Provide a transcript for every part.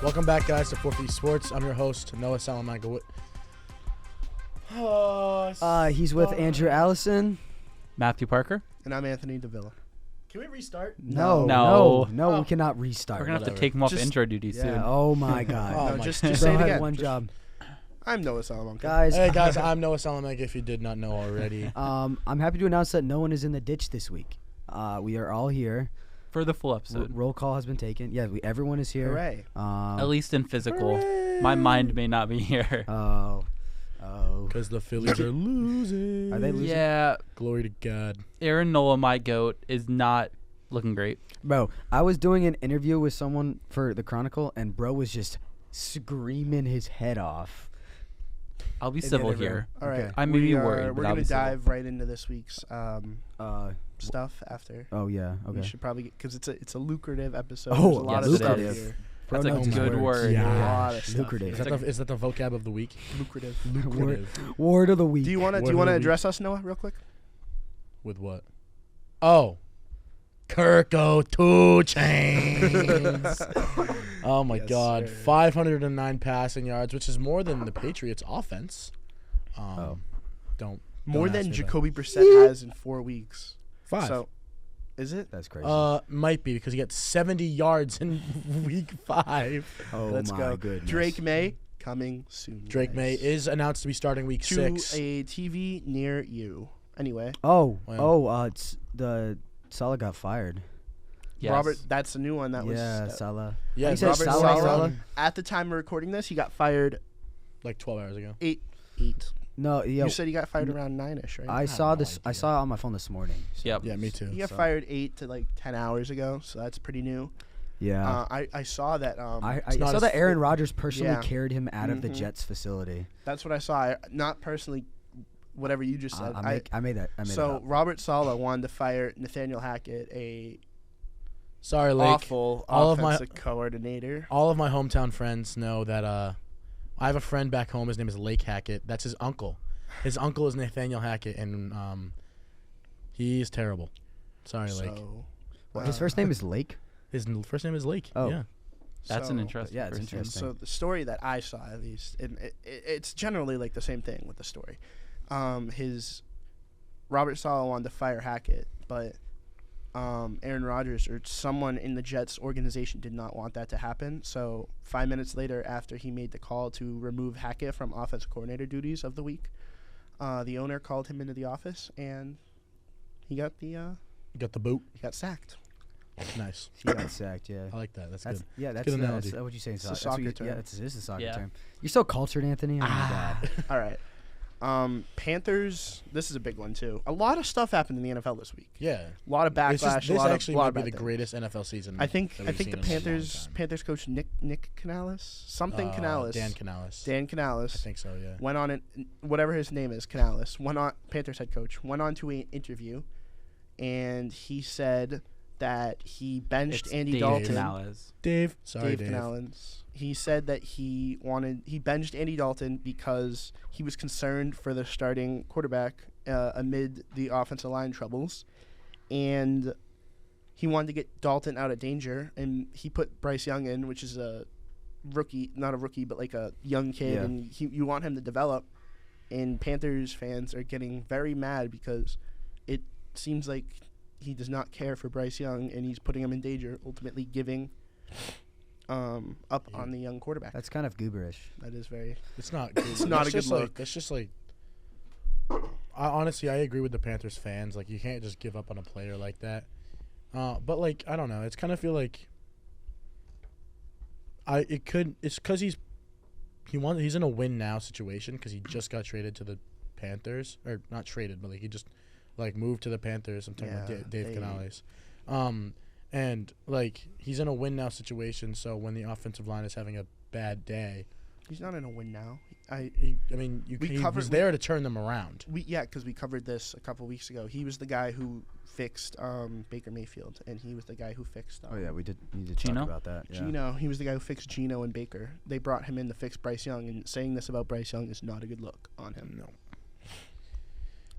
Welcome back, guys, to 4 Feet Sports. I'm your host, Noah Salamanca. He's with Andrew Allison. Matthew Parker. And I'm Anthony Davila. Can we restart? No, we cannot restart. We're going to have to take him off intro duty soon. Oh, my God. Just say it again. One job. I'm Noah Salamanca. Hey, guys, I'm Noah Salamanca, if you did not know already. I'm happy to announce that no one is in the ditch this week. We are all here. For the full episode. Roll call has been taken. Yeah, everyone is here. Hooray. At least in physical. Hooray. My mind may not be here. Oh. Because the Phillies are losing. Are they losing? Yeah. Glory to God. Aaron Nola, my GOAT, is not looking great. Bro, I was doing an interview with someone for the Chronicle, and bro was just screaming his head off. I'll be civil here. All right. Okay. I may be worried. We're going to dive right into this week's stuff after. Oh, yeah. Okay. We should probably get, because it's a lucrative episode. Oh, There's a lot yes, of stuff it is. here. That's a good word. Yeah. A lot of stuff. Lucrative. Is that the vocab of the week? Lucrative. Word of the week. Do you want Word to of the week. address us, Noah, real quick? With what? Oh. Kirko 2 Chains. Oh, my Yes, God. sir. 509 passing yards, which is more than the Patriots' offense. Don't More ask than me that. Jacoby Brissett has in 4 weeks. 5. So, is it? That's crazy. Might be because he got 70 yards in week 5. Oh, Let's my go. goodness. Drake May coming soon. Drake guys. May is announced to be starting week to 6. a TV near you. Anyway, It's the Salah got fired. Yes. Robert, that's the new one that was. Salah. Yeah, He said Robert Salah. Salah. At the time of recording this, he got fired like 12 hours ago. 8. No, yeah. You said he got fired around 9ish, right? I saw no this. I idea. saw it on my phone this morning. So. Yep. Yeah, me too. He got So- fired 8 to like 10 hours ago, so that's pretty new. Yeah. I saw that. I not saw as that Aaron fit. Rodgers personally Yeah. carried him out of the Mhm. Jets facility. That's what I saw. Not personally, whatever you just said. I made that. So up. Robert Saleh wanted to fire Nathaniel Hackett, a Sorry, Lake. awful all of my- offensive coordinator. All of my hometown friends know that I have a friend back home. His name is Lake Hackett. That's his uncle. His uncle is Nathaniel Hackett, and he's terrible. Sorry, Lake. So, His first name is Lake. His first name is Lake. Oh. Yeah. That's an so- interesting yeah, it's first name. interesting. So the story that I saw, at least, and it's generally like the same thing with the story. His Robert Saleh wanted to fire Hackett, but Aaron Rodgers or someone in the Jets organization did not want that to happen. So 5 minutes later, after he made the call to remove Hackett from offensive coordinator duties of the week, the owner called him into the office and he got You got the boot. he got sacked. Nice. He got sacked. Yeah. I like that. That's That's good. that's good analogy. that's what you say. In It's a that's soccer what you, term. Yeah, it is a soccer Yeah. term. You're so cultured, Anthony. Oh my God. All right. Panthers. This is a big one too. A lot of stuff happened in the NFL this week. Yeah. A lot of backlash. This actually might be bad the things. greatest NFL season. I think that we've the seen in a long Panthers time. coach Nick Canales, something Canales. Dan Canales. Dan I Canales think so. Yeah. went on whatever his name is, Canales. Went on Panthers head coach went on to an interview, and he said that he benched It's Andy Dave Dalton. Canales. Dave. Sorry, Dave Dave. Canales. He said that he benched Andy Dalton because he was concerned for the starting quarterback amid the offensive line troubles, and he wanted to get Dalton out of danger, and he put Bryce Young in, which is a rookie, not a rookie, but like a young kid, Yeah. and you want him to develop. And Panthers fans are getting very mad because it seems like he does not care for Bryce Young, and he's putting him in danger, ultimately giving up on the young quarterback. That's kind of gooberish. That is very. It's not good. It's not a good just like- look. It's just like. Honestly, I agree with the Panthers fans. Like, you can't just give up on a player like that. But like, I don't know. It's kind of feel like. It's because he's in a win now situation because he just got traded to the Panthers, or not traded, but like he just like moved to the Panthers. I'm talking about Dave Canales. And like he's in a win now situation. So when the offensive line is having a bad day, He's not in a win now. he was there to turn them around. Because we covered this a couple weeks ago. He was the guy who fixed Baker Mayfield, and he was the guy who fixed. Oh yeah, we did need to Geno? talk about that. Yeah. Geno. He was the guy who fixed Geno and Baker. They brought him in to fix Bryce Young, and saying this about Bryce Young is not a good look on him. No.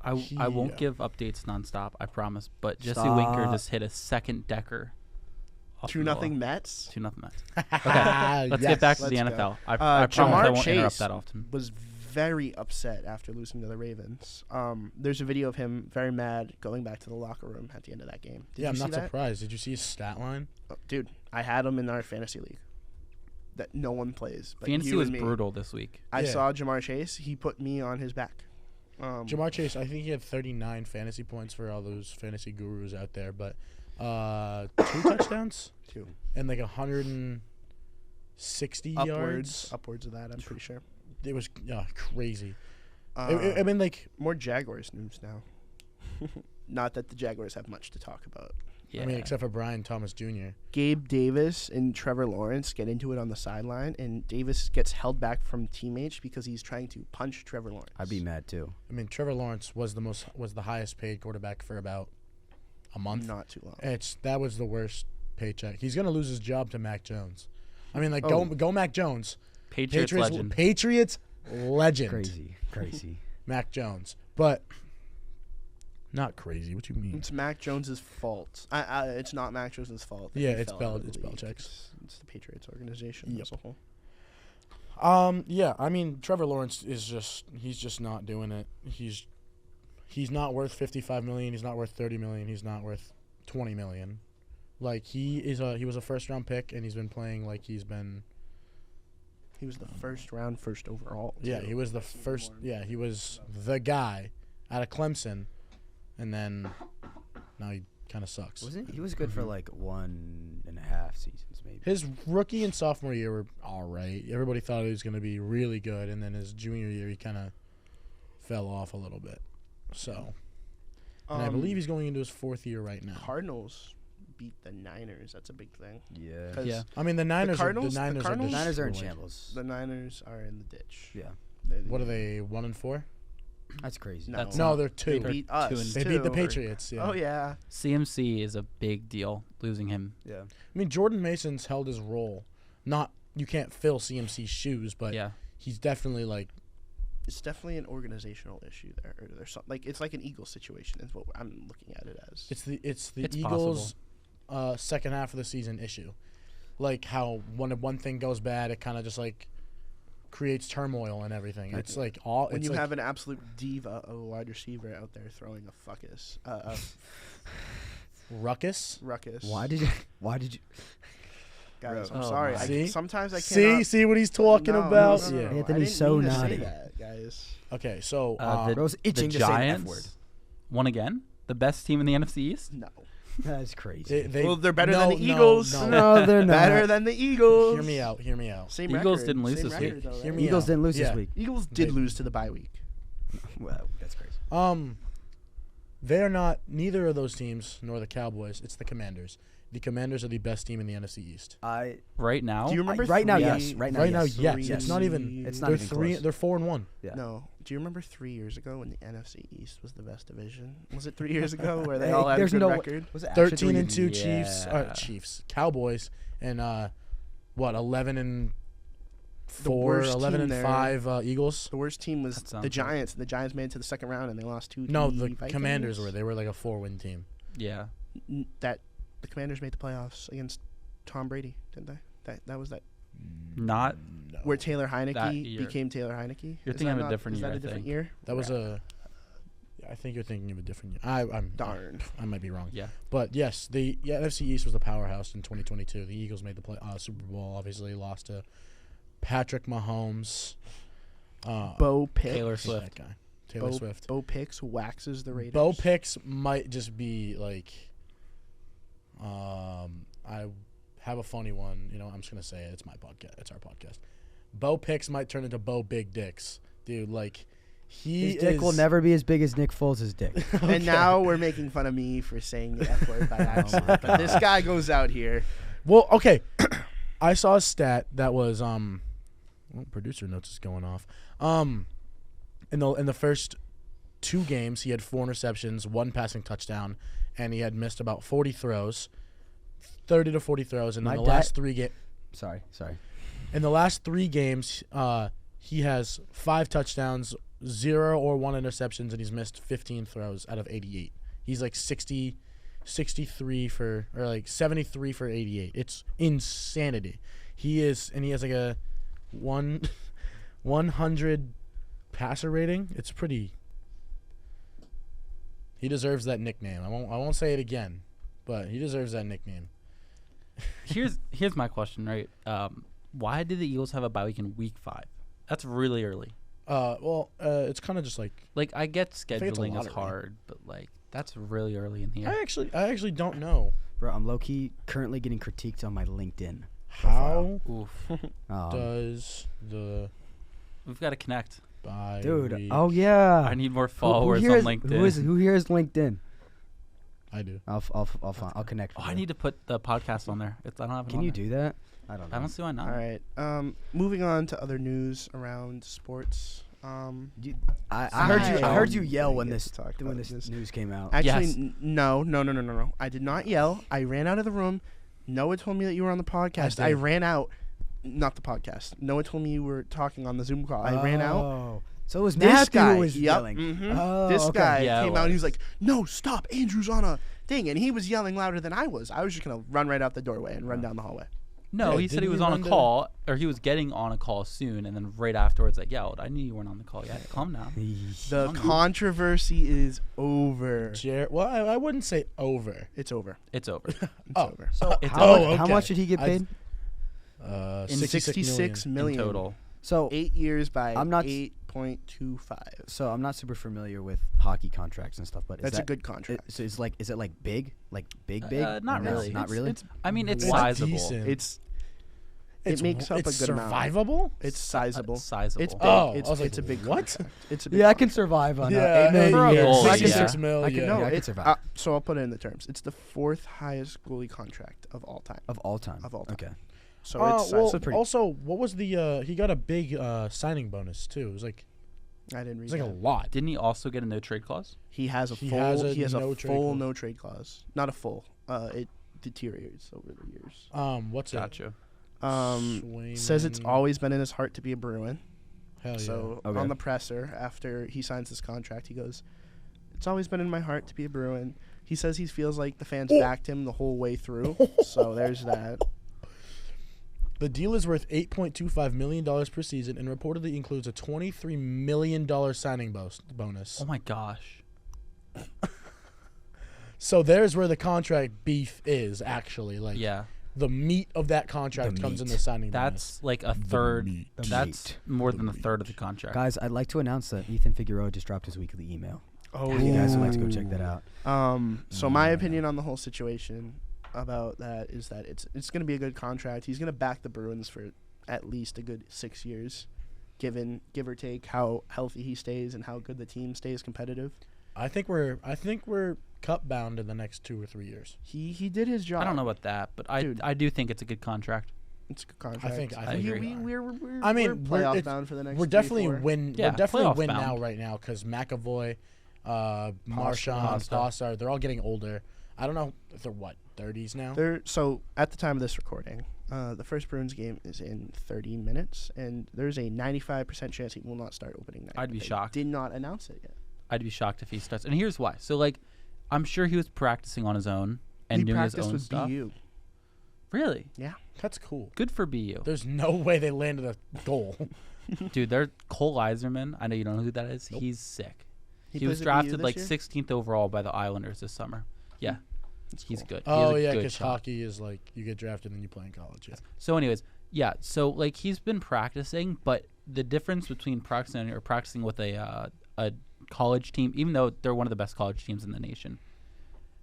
I won't give updates nonstop, I promise. But Jesse Stop. Winker just hit a second decker off 2-0 Mets. 2-0 Mets. Okay, let's get back to the Let's NFL. go. I promise I Jamar won't Chase interrupt that often. was very upset after losing to the Ravens. There's a video of him very mad going back to the locker room at the end of that game. Did you I'm see not that? surprised. Did you see his stat line? Oh, dude, I had him in our fantasy league that no one plays. But Fantasy you was and me. brutal this week. I Yeah. saw Jamar Chase. He put me on his back. Jamar Chase, I think he had 39 fantasy points for all those fantasy gurus out there, but 2 touchdowns? 2. And like 160 yards. Upwards of that, I'm pretty sure. It was crazy. Uh, I mean, like, more Jaguars news now. Not that the Jaguars have much to talk about. Yeah. I mean, except for Brian Thomas Jr. Gabe Davis and Trevor Lawrence get into it on the sideline, and Davis gets held back from teammates because he's trying to punch Trevor Lawrence. I'd be mad too. I mean, Trevor Lawrence was the highest paid quarterback for about a month. Not too long. That was the worst paycheck. He's gonna lose his job to Mac Jones. I mean, like Oh. go Mac Jones. Patriots legend. Patriots legend. Crazy. Mac Jones, but not crazy. What you mean? It's Mac Jones's fault. It's not Mac Jones's fault. that Yeah, he it's fell out of the league. Belichick's. It's the Patriots organization Yep. as a whole. Yeah, I mean, Trevor Lawrence he's just not doing it. He's not worth $55 million. He's not worth $30 million. He's not worth $20 million. Like he was a first round pick, and he's been playing like he's been. He was the first round, first overall. Yeah, too. he was the first. Yeah, he was the guy out of Clemson, and then now he kind of sucks. Wasn't he was good for like 1.5 seasons maybe. His rookie and sophomore year were all right. Everybody thought he was going to be really good, and then his junior year he kind of fell off a little bit. So, and I believe he's going into his 4th year right now. Cardinals beat the Niners. That's a big thing. Yeah. 'Cause Yeah. I mean, the Niners. Cardinals- the Niners, the Cardinals- The Niners are in destroyed. shambles. The Niners are in the ditch. Yeah. What are they? 1-4? That's crazy. No, That's No, not- they're they 2. beat Two us. and- They beat the too. Patriots. Yeah. Oh yeah. CMC is a big deal, losing him. Yeah. I mean, Jordan Mason's held his role. Not you can't fill CMC's shoes, but Yeah. he's definitely like. It's definitely an organizational issue there. Or there's something like it's like an Eagles situation is what I'm looking at it as. It's the It's Eagles' second half of the season issue, like how when one thing goes bad, it kind of just like creates turmoil and everything. It's like all when it's you like, have an absolute diva of a wide receiver out there throwing a ruckus. ruckus. Why did you? Guys, I'm Oh sorry. my. See? Sometimes I can't. See what he's talking about. Yeah. Anthony's I didn't so mean to say naughty. that, guys. Okay, so Bro's itching the to say the F Giants word. won again. The best team in the NFC East. No. That's crazy. they Well, they're better no, than the no, Eagles. No, No, they're not. Better than the Eagles. Hear me out. Hear me out. Same Eagles record, didn't lose same this record week. though, Hear right? me Eagles out. didn't lose Yeah. this week. Eagles did lose to the bye week. Well, that's crazy. They're not neither of those teams nor the Cowboys. It's the Commanders. The Commanders are the best team in the NFC East. Right now. Do you remember right now, three- yes. Right now, Right now, yes. yes. Three- It's not even. It's not They're even 3. close. They're 4-1. Yeah. No. Do you remember 3 years ago when the NFC East was the best division? Was it 3 years ago where they Hey, all had a there's good no- record? Was it actually 13-2 Yeah. Chiefs, Cowboys, and 11-4, worst team 11-5 Eagles. The worst team was That sounds the right. Giants. The Giants made it to the second round and they lost 2 to No, the Vikings. Commanders were. They were like a 4-win team. Yeah. That the Commanders made the playoffs against Tom Brady, didn't they? That was that Not. No. where Taylor That Heineke year. became Taylor Heineke. You're Is thinking that of a not- different is year, that I a different think. year? That was a. I think you're thinking of a different year. I'm Darn. I might be wrong. Yeah. But yes, the NFC East was the powerhouse in 2022. The Eagles made the Super Bowl. Obviously, lost to Patrick Mahomes. Bo Picks. Taylor Who's Swift. that guy? Taylor Swift. Bo Picks waxes the Raiders. Bo Picks might just be like. I have a funny one. You know, I'm just gonna say it. It's my podcast. It's our podcast. Bo Picks might turn into Bo Big Dicks, dude. Like His dick will never be as big as Nick Foles' dick. And now we're making fun of me for saying the F word by accident. my But this God. guy goes out here. Well, okay. I saw a stat that was well, producer notes is going off. In the first 2 games, he had 4 interceptions, 1 passing touchdown, and he had missed about 40 throws, 30 to 40 throws. And in My the dad- last 3 games, Sorry. in the last 3 games, he has 5 touchdowns, 0 or 1 interceptions, and he's missed 15 throws out of 88. He's like 60 73 for, or like 73 for 88. It's insanity. He has like a 100 passer rating. It's pretty. He deserves that nickname. I won't say it again, but he deserves that nickname. Here's my question, right? Why did the Eagles have a bye week in week 5? That's really early. It's kind of just like I get think it's a scheduling is lottery. hard, but like that's really early in the year. I actually don't know Bro, I'm low-key currently getting critiqued on my LinkedIn. how Oof. does the We've got to connect. bye Dude, week. oh yeah. I need more Who followers here on is- LinkedIn. Who here is LinkedIn? I do. I'll connect. Oh, with I you. need to put the podcast on there. I don't have it Can on you there. do that? I don't know. I don't see why not. All right. Moving on to other news around sports. I heard you yell when get this to talk when about this news came out. Actually, Yes. no. I did not yell. I ran out of the room. Noah told me that you were on the podcast. I did. ran out. Not the podcast. Noah told me you were talking on the Zoom call. I ran out. Oh. So it was This Matthew guy who was yep, yelling. mhm. Oh, This okay. guy Yeah, it came out and he was was. like, "No, stop! Andrew's on a thing," and he was yelling louder than I was. I was just gonna run right out the doorway and run down the hallway. No, Yeah, he said he didn't was you on a run to- call, or he was getting on a call soon, and then right afterwards, like, yo, I knew you weren't on the call yet. Calm down. The Calm down. controversy is over. Well, I wouldn't say over. It's over. It's over. It's Oh. over. So It's how, over. how Okay. much did he get I- paid? 66 in million total. So 8 years by I'm not s- 8.25. so I'm not super familiar with hockey contracts and stuff, but That's is a that, good contract. So is it like big, big? Not Or no? really. Not really. I mean, it's It's sizable. decent. It makes up a it's good amount. survivable. It's sizable. Sizable. It's big. Oh, it's I was like, it's a big what? contract. It's a big Yeah, I can contract. survive on Yeah, 8 million for a a year. goal, I can 66 sur- mil. I can- yeah. No, I can it's survive. so I'll put it in the terms. It's the 4th highest goalie contract of all time. Of all time. Of all time. Okay. So well, it's sizable. pretty- also, what was the? He got a big signing bonus too. It was like I didn't read a that. lot. Didn't he also get a no trade clause? He has a He full. has a he has a no trade full clause. no trade clause. Not a full. It deteriorates over the years. What's it? Gotcha. Says it's Swayman. always been in his heart to be a Bruin. Hell yeah. So Okay. on the presser after he signs this contract, he goes, "It's always been in my heart to be a Bruin." He says he feels like the fans backed him the whole way through. So there's that. The deal is worth $8.25 million per season and reportedly includes a $23 million signing bonus. Oh my gosh. So there's where the contract beef is, actually. Like, Yeah. the meat of that contract The comes in meat. the signing That's like a bonus. third. meat. The That's meat. more The than a third of the meat. contract. Guys, I'd like to announce that Ethan Figueroa just dropped his weekly email. Oh, If you guys would like to go check that out. So my opinion on the whole situation about that is that it's going to be a good contract. He's going to back the Bruins for at least a good 6 years, give or take how healthy he stays and how good the team stays competitive. I think we're cup bound in the next 2 or 3 years. He did his job. I don't know about that, but Dude. I do think it's a good contract. It's a good contract. think I agree. We're I mean, we're playoff it's- bound for the next. We're 3, definitely 4. win. Yeah, we're definitely playoff win bound. now right now because McAvoy, Marchand, Pasta. Pasta, they're all getting older. I don't know if they're 30s now. So at the time of this recording, the first Bruins game is in 30 minutes, and there's a 95% chance he will not start opening night. I'd be They shocked. Did not announce it yet. I'd be shocked if he starts. And here's why. So like, I'm sure he was practicing on his own and He doing his practiced own with stuff. BU. Really? That's cool. Good for BU. There's no way they landed a goal. Dude, they're Cole Iserman. I know you don't know who that is. Nope. He's sick. He plays was at BU drafted this like year? 16th overall by the Islanders this summer. Yeah, That's he's cool. good. He Oh has a yeah, good because shot. hockey is like you get drafted and then you play in college. Yeah. So, anyways, yeah. So like he's been practicing, but the difference between practicing with a college team, even though they're one of the best college teams in the nation,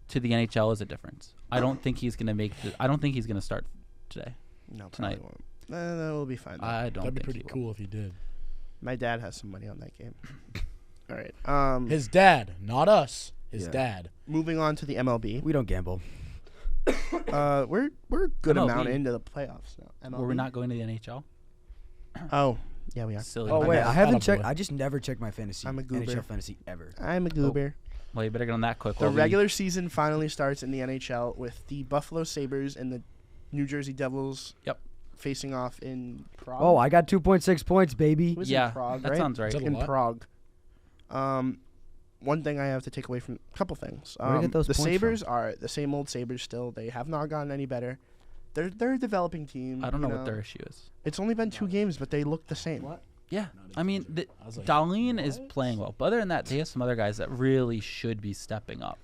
to the NHL is a difference. I don't think he's gonna I don't think he's gonna start today. No, tonight. probably won't. That will be fine. though. I don't That'd be think pretty he will. cool if he did. My dad has some money on that game. All right. His dad, not us. His Yeah. dad. Moving on to the MLB. We don't gamble. We're a good MLB. amount into the playoffs now. MLB. Were we not going to the NHL? Oh, yeah, we are. Silly. Oh My wait, bad. I haven't Attaboy. checked. I just never checked my fantasy. I'm a goober. NHL fantasy ever. I'm a goober. Well, you better get on that quick. The while we- regular season finally starts in the NHL with the Buffalo Sabres and the New Jersey Devils. Yep. Facing off in Prague. Oh, I got 2.6 points, baby. It was Yeah, in Prague, that right? sounds right. Is that a In lot? Prague. one thing I have to take away from a couple things. Where do you get those the points Sabres from? are the same old Sabres still. They have not gotten any better. They're a developing team. I don't know what their issue is. It's only been 2 games, but they look the same. Yeah, I mean, I was like, Darlene is playing well, but other than that, they have some other guys that really should be stepping up.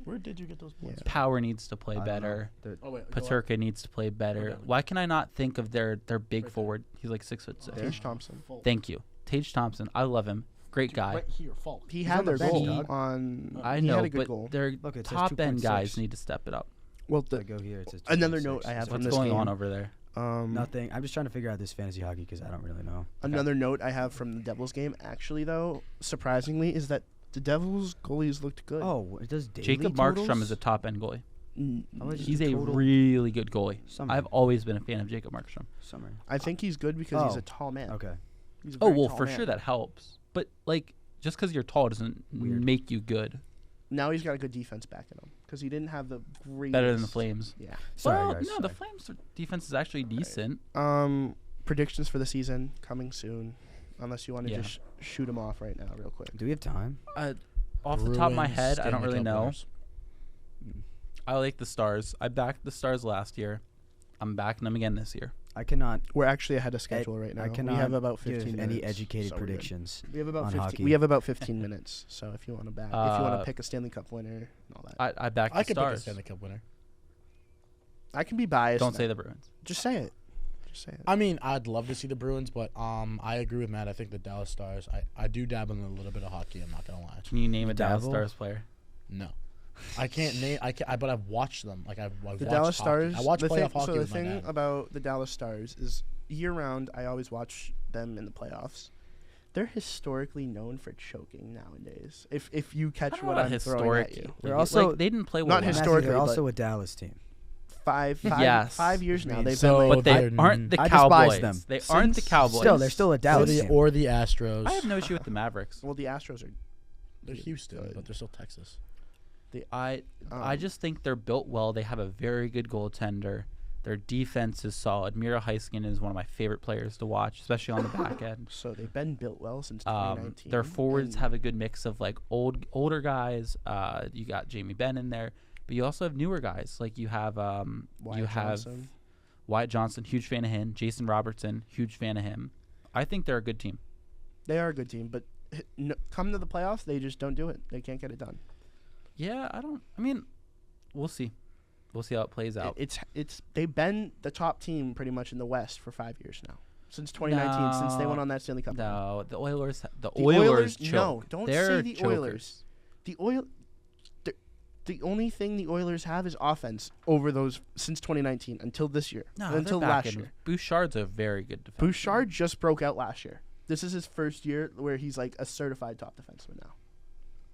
where did you get those points? Power needs to play I don't know. better. Oh wait, go on. Paterka needs to play better. Okay. Why can I not think of their big forward? He's like 6'6". Tage Thompson. Thank you, Tage Thompson. I love him. Great guy. Right here, Falk. He He's had on the their bench, goal dog. on. I he know, had a good but goal. their Look, it says top end 2.6. guys need to step it up. Well, I go here. It says another 2.6. note I have Is it- from What's this going game. on over there? Nothing. I'm just trying to figure out this fantasy hockey because I don't really know. Another note I have from the Devils game, actually, though, surprisingly, is that the Devils goalies looked good. Oh, it does daily Jacob totals? Markstrom is a top end goalie. How much is He's the a total? really good goalie. Summer. I've always been a fan of Jacob Markstrom. Summer. I think he's good because he's Oh. a tall man. Okay. He's a Oh very well, tall for man. sure that helps. But like, just because you're tall doesn't Weird. make you good. Now he's got a good defense backing him because he didn't have the greatest. Better than the Flames. Yeah. Sorry, well, guys. no, the Flames' defense is actually decent. Predictions for the season coming soon, unless you want to Yeah. just shoot them off right now, real quick. Do we have time? Off the top of my Bruins, head, I don't Stanley really Cup know. winners. I like the Stars. I backed the Stars last year. I'm backing them again this year. I cannot. We're actually ahead of schedule right now. I cannot we have about give 15 any minutes, educated so we're good. predictions. We have about on 15. hockey. We have about 15 minutes. So if you want to back, if you want Uh, to pick a Stanley Cup winner and all that, I backed I the could pick a Stars. Stanley Cup winner. I can be biased. Don't now. say the Bruins. Just say it. Just say it. I mean, I'd love to see the Bruins, but I agree with Matt. I think the Dallas Stars. I do dabble in a little bit of hockey. I'm not gonna lie. Can you name a Dallas Dabble? Stars player? No, I can't name. But I've watched them. Like I've The watched Dallas hockey. Stars. I watch the playoff thing, hockey so the with my thing dad. about the Dallas Stars is year round. I always watch them in the playoffs. They're historically known for choking nowadays. If you I catch don't know what about I'm throwing at you. historic. They're Like, also- they didn't play well. Not last Matthew, historically, they're but- also a Dallas team. Five Yes. years now. They've So been But like, they they're aren't the I Cowboys. despise them. They aren't the Since- Cowboys. Still, they're still a Or Dallas the, team. or the Astros. I have no issue with the Mavericks. well, the Astros are. They're Houston, good. but they're still Texas. I Um, just think they're built well. They have a very good goaltender. Their defense is solid. Mira Heiskanen is one of my favorite players to watch, especially on the back end. So they've been built well since 2019. Their forwards and have a good mix of like older guys. You got Jamie Benn in there, but you also have newer guys. Like you have Wyatt Johnson. Wyatt Johnson, huge fan of him. Jason Robertson, huge fan of him. I think they're a good team. They are a good team, but come to the playoffs, they just don't do it. They can't get it done. Yeah, I mean, we'll see. We'll see how it plays out. It's they've been the top team pretty much in the West for 5 years now. Since 2019, since they went on that Stanley Cup. run. No, the Oilers. The The Oilers choke. no, don't They're say the chokers. Oilers. The only thing the Oilers have is offense over those since 2019 until this year. No, until they're back last in. year. Bouchard's a very good defenseman. Bouchard just broke out last year. This is his first year where he's like a certified top defenseman now.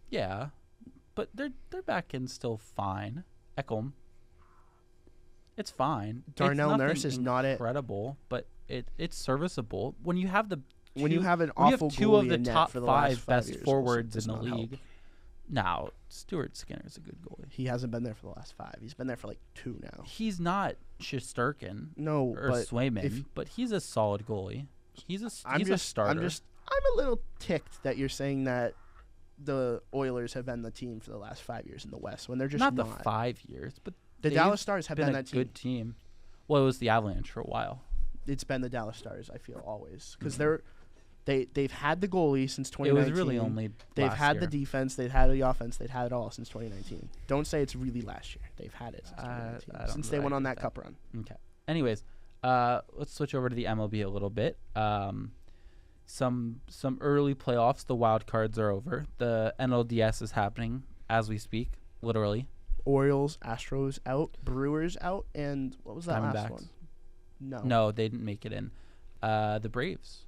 Yeah, but they're back in still fine. Ekholm. It's fine. Darnell It's Nurse nothing is not it. incredible, but it's serviceable. When you have the When you two- have an when you awful have two of goalie the in net top for the last 5 5 best years, forwards does in the not help. league. Now, Stuart Skinner is a good goalie. He hasn't been there for the last 5. He's been there for like 2 now. He's not Shesterkin No, or but Swayman, but he's a solid goalie. He's a starter. I'm a little ticked that you're saying that the Oilers have been the team for the last 5 years in the West when they're just not not. the 5 years, but The they've Dallas Stars have been been a that team. good team. Well, it was the Avalanche for a while. It's been the Dallas Stars. I feel always because Mhm. they've had the goalie since It 2019. was really only They've last had year. the defense. They've had the offense. They've had it all since 2019. Don't say it's really last year. They've had it since 2019. I don't Since they really went on agree that with cup run. Okay. Anyways, let's switch over to the MLB a little bit. Some early playoffs. The wild cards are over. The NLDS is happening as we speak, literally. Orioles, Astros out, Brewers out, and what was that last Diamondbacks. one? No. No, they didn't make it in. The Braves.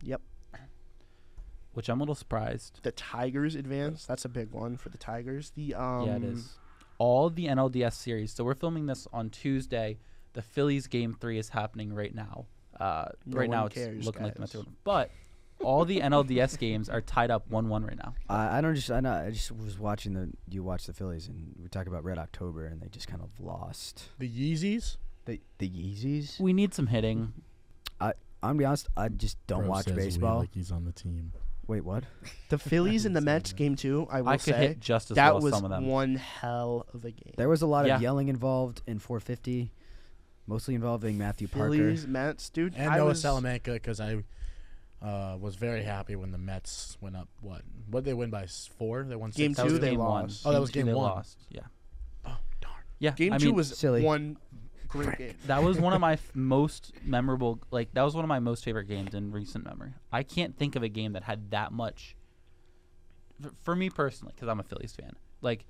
Yep. Which I'm a little surprised. The Tigers advance. That's a big one for the Tigers. The Yeah, it is. All the NLDS series. So we're filming this on Tuesday. The Phillies game 3 is happening right now. Right now it's cares, looking like the guys. Mets are winning. But all the NLDS games are tied up 1-1 right now. I just was watching you watch the Phillies and we talk about Red October and they just kind of lost. The Yeezys. The Yeezys. We need some hitting. I'm gonna be honest. I just don't Bro watch says we baseball. like he's on the team. Wait, what? The Phillies and the Mets game 2, I will I could say, hit just as that well as was some of them. one hell of a game. There was a lot Yeah. of yelling involved in 450, mostly involving Matthew Phillies, Parker. Mets, dude. And I Noah was, Salamanca, because I was very happy when the Mets went up. What did they win by 4? They won 6. Game That 2, was they game lost. Oh, that was two, game they 1. Lost. Yeah. Oh, darn. Yeah. Game I 2 mean, was silly. one great game. that was one of my most memorable. Like that was one of my most favorite games in recent memory. I can't think of a game that had that much. For me personally, because I'm a Phillies fan, like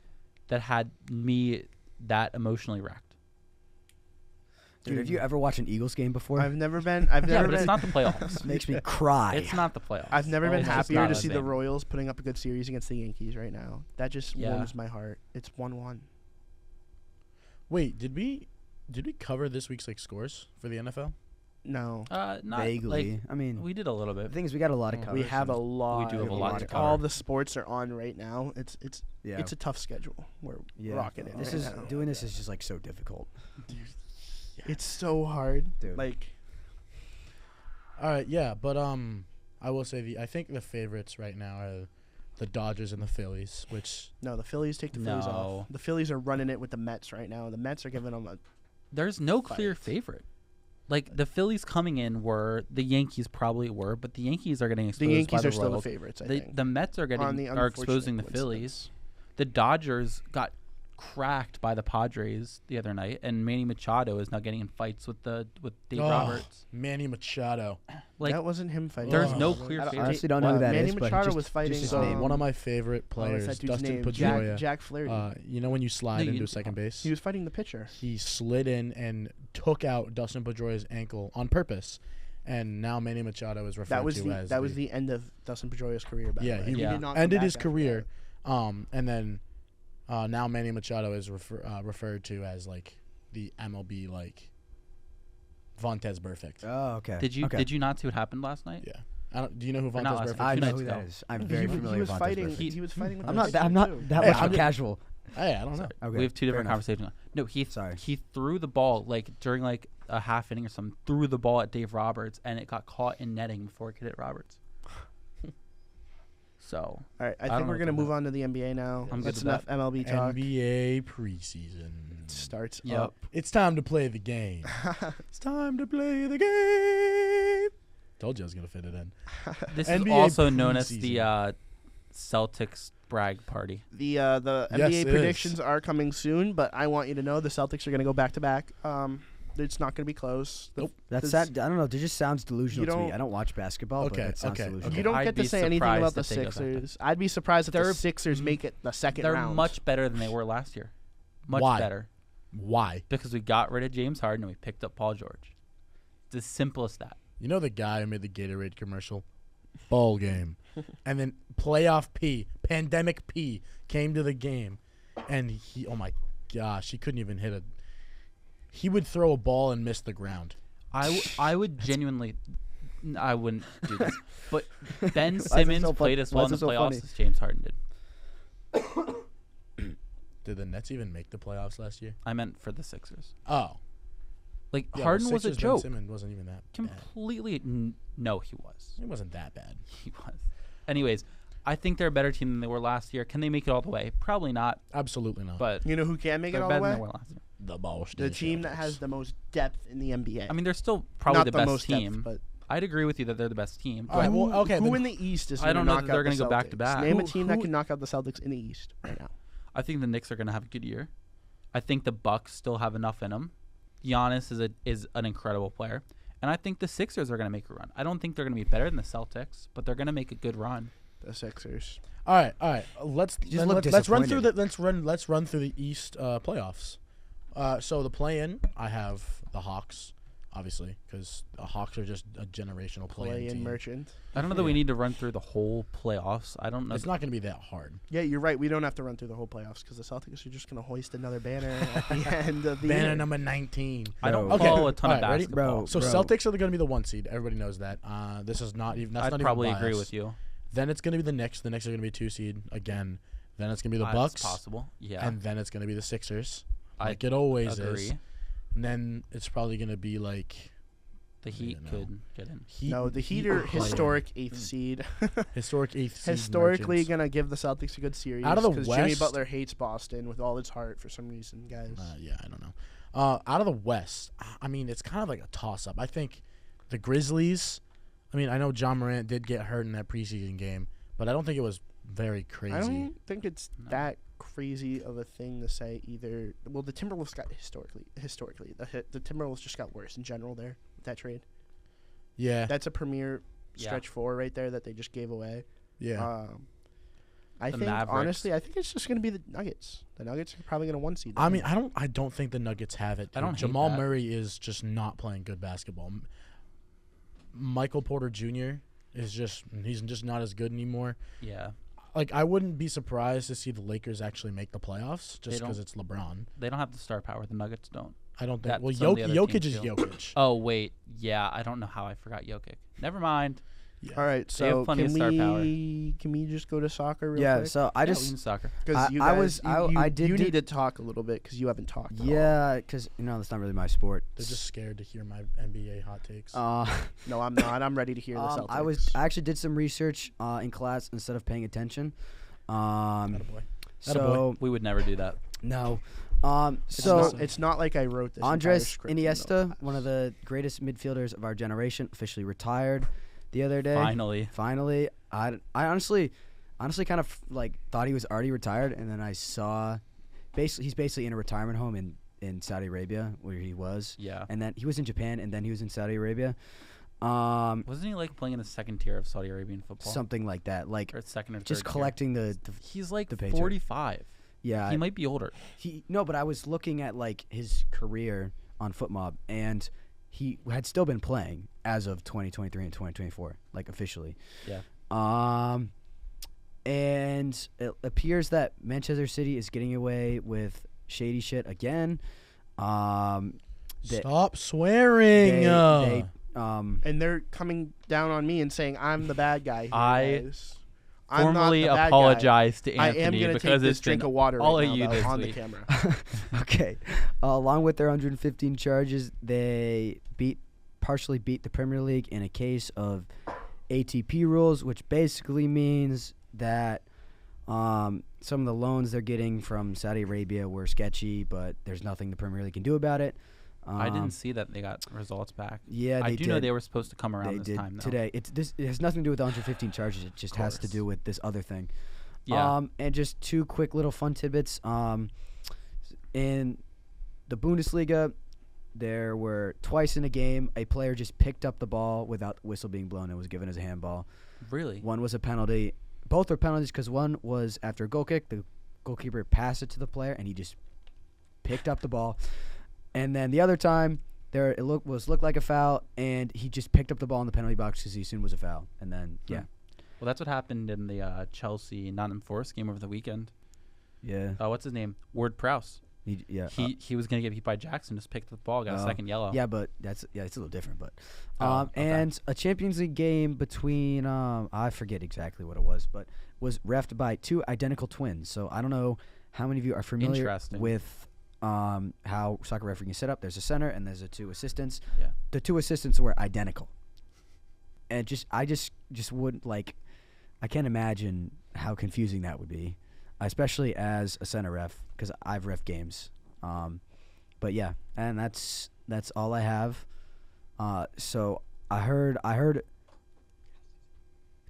that had me that emotionally wrecked. Dude, have you ever watched an Eagles game before? I've never been. I've Yeah, never but it's been. not the playoffs. Makes me cry. It's not the playoffs. I've never been It's just happier not to the see the same. Royals putting up a good series against the Yankees right now. That just Yeah. warms my heart. It's 1-1. Wait, did we cover this week's scores for the NFL? No, Not Vaguely. Like, I mean, we did a little bit. the thing is, we got a lot of We coverage. we have a and- lot. do have a lot to All cover. the sports are on right now. It's Yeah. it's a tough schedule. We're yeah. rocking it. This right is now. doing this is just so difficult. It's so hard. Dude. Like All right, yeah, but I will say I think the favorites right now are the Dodgers and the Phillies, which no, the Phillies take the Phillies No. off. The Phillies are running it with the Mets right now. The Mets are giving them a. There's no clear Fight. favorite. Like the Phillies coming in were the Yankees probably were, but the Yankees are getting exposed The Yankees by are the still the Royals. favorites. I The think. Mets are On the are exposing the unfortunate Phillies. The Dodgers got cracked by the Padres the other night, and Manny Machado is now getting in fights with Dave Roberts. Manny Machado. Like that wasn't him fighting. there's Oh. no clear I favorite. honestly don't know who Uh, that Manny is, but Machado just, was fighting, just his So name. one of my favorite What's players, that dude's Dustin name? Pedroia. Jack Flaherty. You know when you slide No, into you- second base? He was fighting the pitcher. He slid in and took out Dustin Pedroia's ankle on purpose, and now Manny Machado is referred That was to the as the end of Dustin Pedroia's career. By Yeah, the way. he Yeah. did not come ended back his after career, and then now Manny Machado is referred to as the MLB Vontez Perfect. Oh, okay. Did you not see what happened last night? Yeah. Do you know who Or not Vontez last Perfect night. I Two know nights who that ago. is. I'm that. very he familiar was with Vontez fighting. Perfect. He was fighting. With I'm the not. pitcher, I'm not too. that Hey, much of I'm a just- casual. Hey, I don't know. Okay, We have two fair different enough. conversations. No, Sorry. he threw the ball during a half inning or something. Threw the ball at Dave Roberts, and it got caught in netting before it could hit Roberts. So All right, I don't think know we're gonna what to move do. on to the NBA now. I'm good That's with enough that. MLB talk. NBA preseason Starts Yep. up. It's time to play the game. It's time to play the game. Told you I was gonna fit it in. this is NBA also known as the preseason. Celtics brag party. The Yes, NBA it predictions is. are coming soon, but I want you to know the Celtics are going to go back to back. It's not going to be close. Nope. That's This- that. I don't know. It just sounds delusional You to me. don't- I don't watch basketball, but Okay, it sounds okay, delusional. okay. You don't I'd get to be say anything surprised about the if they go back Sixers. I'd be surprised if They're- the Sixers make it the second They're round. much better than they were last year. Much Why? better. Why? Because we got rid of James Harden and we picked up Paul George. It's as simple as that. You know the guy who made the Gatorade commercial? Ball game. And then playoff P, pandemic P, came to the game. And he, oh my gosh, he couldn't even hit a. He would throw a ball and miss the ground. I would genuinely. I wouldn't do this. But Ben it Simmons so fun- played as why well is in it the so playoffs funny? as James Harden did. Did the Nets even make the playoffs last year? I meant for the Sixers. Oh. Like, Yeah, Harden the was a Sixers, Ben joke. Simmons wasn't even that bad. Completely. No, he was. It wasn't that bad. He was. Anyways, I think they're a better team than they were last year. Can they make it all the way? Probably not. Absolutely not. But You know who can make it they're all the better than way? they were last year. The Boston The team that Celtics. has the most depth in the NBA. I mean, they're still probably Not the best most team. depth, but I'd agree with you that they're the best team. All right, but well, okay, Who then- in the East is? I don't gonna know knock that they're out the gonna go back to Celtics? back. Name a Who- team that who- can knock out the Celtics in the East right now. I think the Knicks are going to have a good year. I think the Bucks still have enough in them. Giannis is an incredible player. And I think the Sixers are going to make a run. I don't think they're going to be better than the Celtics, but they're going to make a good run. The Sixers. All right. Let's just look let's run through disappointed. let's run through the East playoffs. So the play-in, I have the Hawks, obviously, because the Hawks are just a generational play-in Play in team. merchant. I don't know that we Yeah. need to run through the whole playoffs. I don't know. It's not going to be that hard. Yeah, you're right. We don't have to run through the whole playoffs because the Celtics are just going to hoist another banner at the end of the Banner year. number 19. I don't Bro. follow a ton All of right, ready? basketball. Bro, So Celtics are going to be the 1 seed. Everybody knows that. This is not even. That's I'd not probably even agree biased. with you. Then it's going to be the Knicks. The Knicks are going to be 2 seed again. Then it's going to be the That's Bucks. possible. Yeah. And then it's going to be the Sixers, I like it always agree. is. And then it's probably going to be like The Heat could get in. No, the Heat are historic 8th seed. Historic 8th seed. Historically merchants. going to give the Celtics a good series. Out of the because Jimmy West- Butler hates Boston with all his heart for some reason, guys. Yeah, I don't know. Out of the West, I mean, it's kind of like a toss-up. I think the Grizzlies. I mean, I know John Morant did get hurt in that preseason game, but I don't think it was very crazy. I don't think it's that crazy of a thing to say either. Well, the Timberwolves got historically. The Timberwolves just got worse in general there with that trade. Yeah. That's a premier stretch 4 right there that they just gave away. Yeah. I think Mavericks. honestly, I think it's just going to be the Nuggets. The Nuggets are probably going to 1 seed. I mean, I don't think the Nuggets have it. I don't hate Jamal that. Murray is just not playing good basketball. Michael Porter Jr. he's just not as good anymore. Yeah. Like, I wouldn't be surprised to see the Lakers actually make the playoffs just because it's LeBron. They don't have the star power. The Nuggets don't. I don't think. That Well, some of the other Jokic teams is do. Jokic. Oh, wait. Yeah, I don't know how I forgot Jokic. Never mind. Yeah. All right, They have so plenty of star power. can we just go to soccer real Yeah, quick? so I Yeah, just we can soccer. Because you I guys, was- you, I did you do- need to talk a little bit because you haven't talked. At all. yeah, because that's not really my sport. They're just scared to hear my NBA hot takes. No, I'm not. I'm ready to hear the Celtics. I actually did some research in class instead of paying attention. Attaboy. So We would never do that. no. It's not like I wrote this. entire Andres script in Iniesta, no one of the greatest midfielders of our generation, officially retired the other day. Finally. I honestly kind of like thought he was already retired, and then I saw, he's basically in a retirement home in Saudi Arabia where he was. Yeah. And then he was in Japan, and then he was in Saudi Arabia. Wasn't he like playing in the second tier of Saudi Arabian football? Something like that, like Or second or third just tier? collecting the He's like the paycheck. 45. yeah. He might be older. But I was looking at like his career on FootMob, and he had still been playing as of 2023 and 2024, like officially. Yeah. And it appears that Manchester City is getting away with shady shit again. Stop swearing. And they're coming down on me and saying I'm the bad guy. Here, I guys. I'm not Formally the bad guy. apologize to I Anthony am going to because take it's this drink been of water all right of now, you though, this on the week. camera. Okay. Along with their 115 charges, they partially beat the Premier League in a case of ATP rules, which basically means that some of the loans they're getting from Saudi Arabia were sketchy, but there's nothing the Premier League can do about it. I didn't see that they got results back. Yeah, I they do did. know they were supposed to come around They this did time, though. today. It has nothing to do with the 115 charges. It just has to course. do with this other thing. Yeah. And just two quick little fun tidbits. In the Bundesliga, there were twice in a game a player just picked up the ball without the whistle being blown and was given as a handball. Really? One was a penalty. Both were penalties because one was after a goal kick. The goalkeeper passed it to the player and he just picked up the ball. And then the other time, it looked like a foul, and he just picked up the ball in the penalty box because he assumed it was a foul. And then yeah. Well, that's what happened in the Chelsea Nottingham Forest game over the weekend. Yeah. What's his name? Ward-Prowse. He was gonna get beat by Jackson. Just picked up the ball, got a second yellow. Yeah, but it's a little different. But Okay. and a Champions League game between I forget exactly what it was, but was reffed by two identical twins. So I don't know how many of you are familiar Interesting. with how soccer refereeing is set up. There's a center and there's the two assistants. Yeah. The two assistants were identical, and I just wouldn't like. I can't imagine how confusing that would be, especially as a center ref, because I've ref games. But yeah, and that's all I have. So I heard.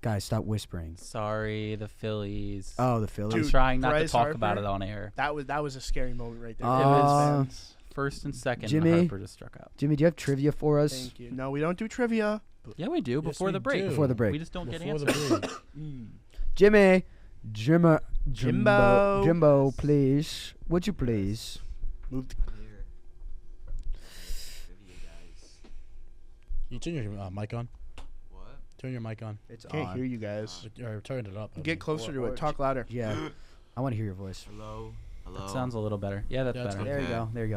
Guys, stop whispering. Sorry, the Phillies. Oh, the Phillies. I'm Dude, trying not to Bryce talk about Harper? it on air. That was a scary moment right there. Uh, Phillies fans. First and second, Jimmy? Harper just struck out. Jimmy, do you have trivia for us? Thank you. No, we don't do trivia. Yeah, we do. Before we the break. do. Before the break. We just don't get Before answers. the break. Jimmy, Jimbo. Jimbo, please. Would you please? Move. You turn your mic on. What? Turn your mic on. It's Can't hear you guys. Or turn it up. I Get mean. closer to it. Talk louder. Yeah. I want to hear your voice. Hello? Hello? That sounds a little better. Yeah, that's Yeah, that's better. There you Okay. go. There you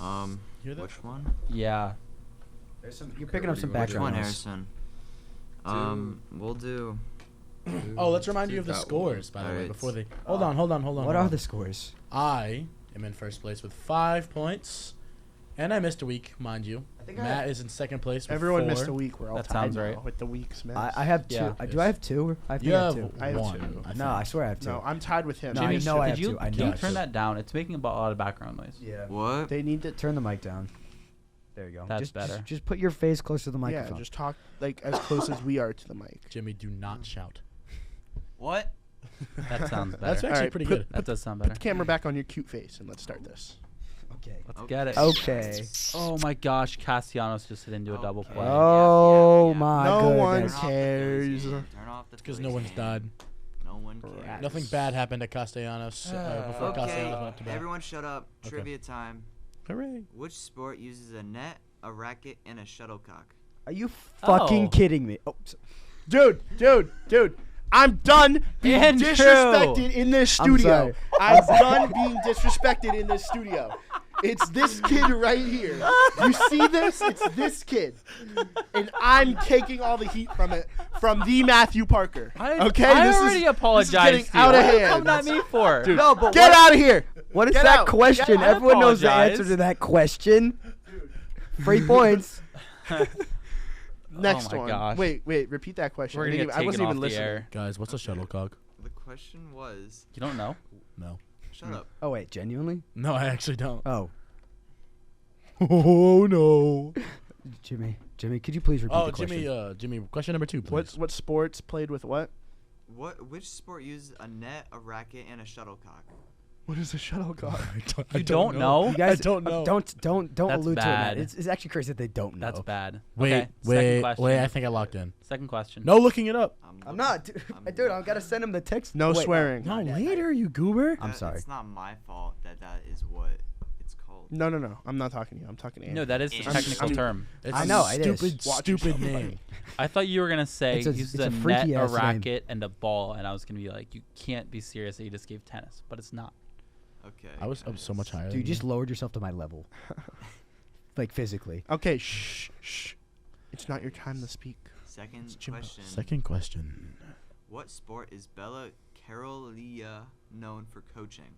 go. Hear that? Which one? Yeah. You're picking up some Which one, background noise. Harrison? We'll do... Oh, let's remind you of the scores, by the way, Alright. before they. Hold on. What are the scores? I am in first place with 5 points. And I missed a week, mind you. Matt is in second place. With Everyone 4. missed a week. We're all That tied sounds now right. with the weeks missed. I have 2. Yeah. Do I have 2? I think You I have have 2. I have one. 2. I No, think. I swear I have 2. No, I'm tied with him. No, I Jimmy, know I did have you, to. I can know you I turn have that down? It's making a lot of background noise. Yeah. What? They need to. Turn the mic down. There you go. That's just, better. Just put your face close to the Yeah, microphone. just talk like as close as we are to the mic. Jimmy, do not shout. What? That sounds better. That's actually Alright, pretty put- good. That does sound Put better. the camera back on your cute face and let's start this. Okay. Let's get it. Okay. Oh my gosh, Castellanos just hit into a double play. Oh yeah. my No goodness. one Turn off the cares. Phillies game. Turn off the Because Phillies no one's game. died. No one cares. Nothing bad happened to Castellanos before Castellanos Okay, went to bat. everyone shut up. Okay. Trivia time. Hooray. Which sport uses a net, a racket, and a shuttlecock? Are you fucking Oh. kidding me? Oh, Dude. I'm done being Andrew. disrespected in this I'm studio. sorry. I'm done being disrespected in this studio. It's this kid right here. You see this? It's this kid. And I'm taking all the heat from it from the Matthew Parker. Okay? I This is- already this is apologized getting to you. out of What are you hand. coming at me for? Dude, No, but get what- out of here. What is Get that out. question? I Everyone knows the apologize. answer to that question. 3 points. Next my one. gosh. Wait, repeat that question. We're I gonna didn't get even- I taken wasn't off even the listening. air. Guys, what's a shuttlecock? The question was. You don't know? No. Shut up. Oh wait, genuinely? No, I actually don't. Oh, Oh, no. Jimmy, could you please repeat Oh, the question? Jimmy, question number 2, please. What sports played with what? Which sport uses a net, a racket, and a shuttlecock? What is a shuttlecock? I You don't know? You guys, don't know. Don't That's allude to bad. it. It's actually crazy that they don't know. That's bad. Wait, Okay, second question. wait, I think I locked in. Second question. No looking it up. I'm not, dude. I've got to send him the text. No Wait, swearing. No, later, you goober. I'm sorry. It's not my fault that is what it's called. No. I'm not talking to you. I'm talking to Andrew. No, that is the I'm- technical I'm- term. It's I know, a it is. stupid name. I thought you were gonna say It's a- uses it's a a net, freaky a ass name. racket, and a ball, and I was gonna be like, you can't be serious that you just gave tennis, but it's not. Okay. I was up so much higher. Dude, you than just lowered yourself to my level. Like physically. Okay, shh. It's not your time to speak. Second Jimbo. question. Second question. What sport is Bella Carolia known for coaching?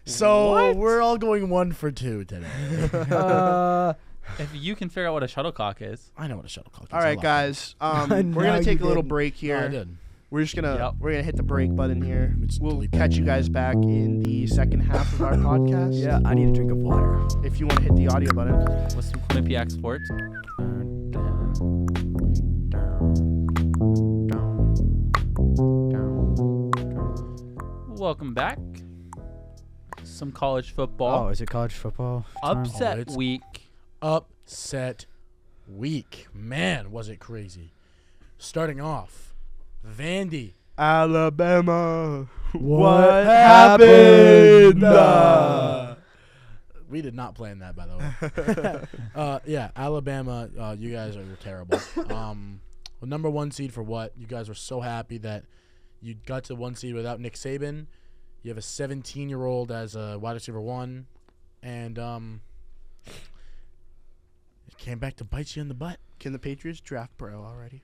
So What? we're all going 1 for 2 today. If you can figure out what a shuttlecock is, I know what a shuttlecock is. All right, guys. We're No, gonna take you a little didn't. break No, I here. did. We're just gonna Yep. we're gonna hit the break button here. Let's We'll delete catch that. you guys back in the second half of our podcast. Yeah, I need a drink of water. If you want to hit the audio button. with some Quinnipiac Sports. Welcome back. Some college Oh, football. is it college football? time? Upset it's- week. Upset week. Man, was it crazy. Starting off, Vandy. Alabama. What happened? We did not plan that, by the way. Yeah, Alabama, you guys are terrible. Well, number 1 seed for what? You guys were so happy that you got to 1 seed without Nick Saban. You have a 17-year-old as a wide receiver 1, and it came back to bite you in the butt. Can the Patriots draft Bro already?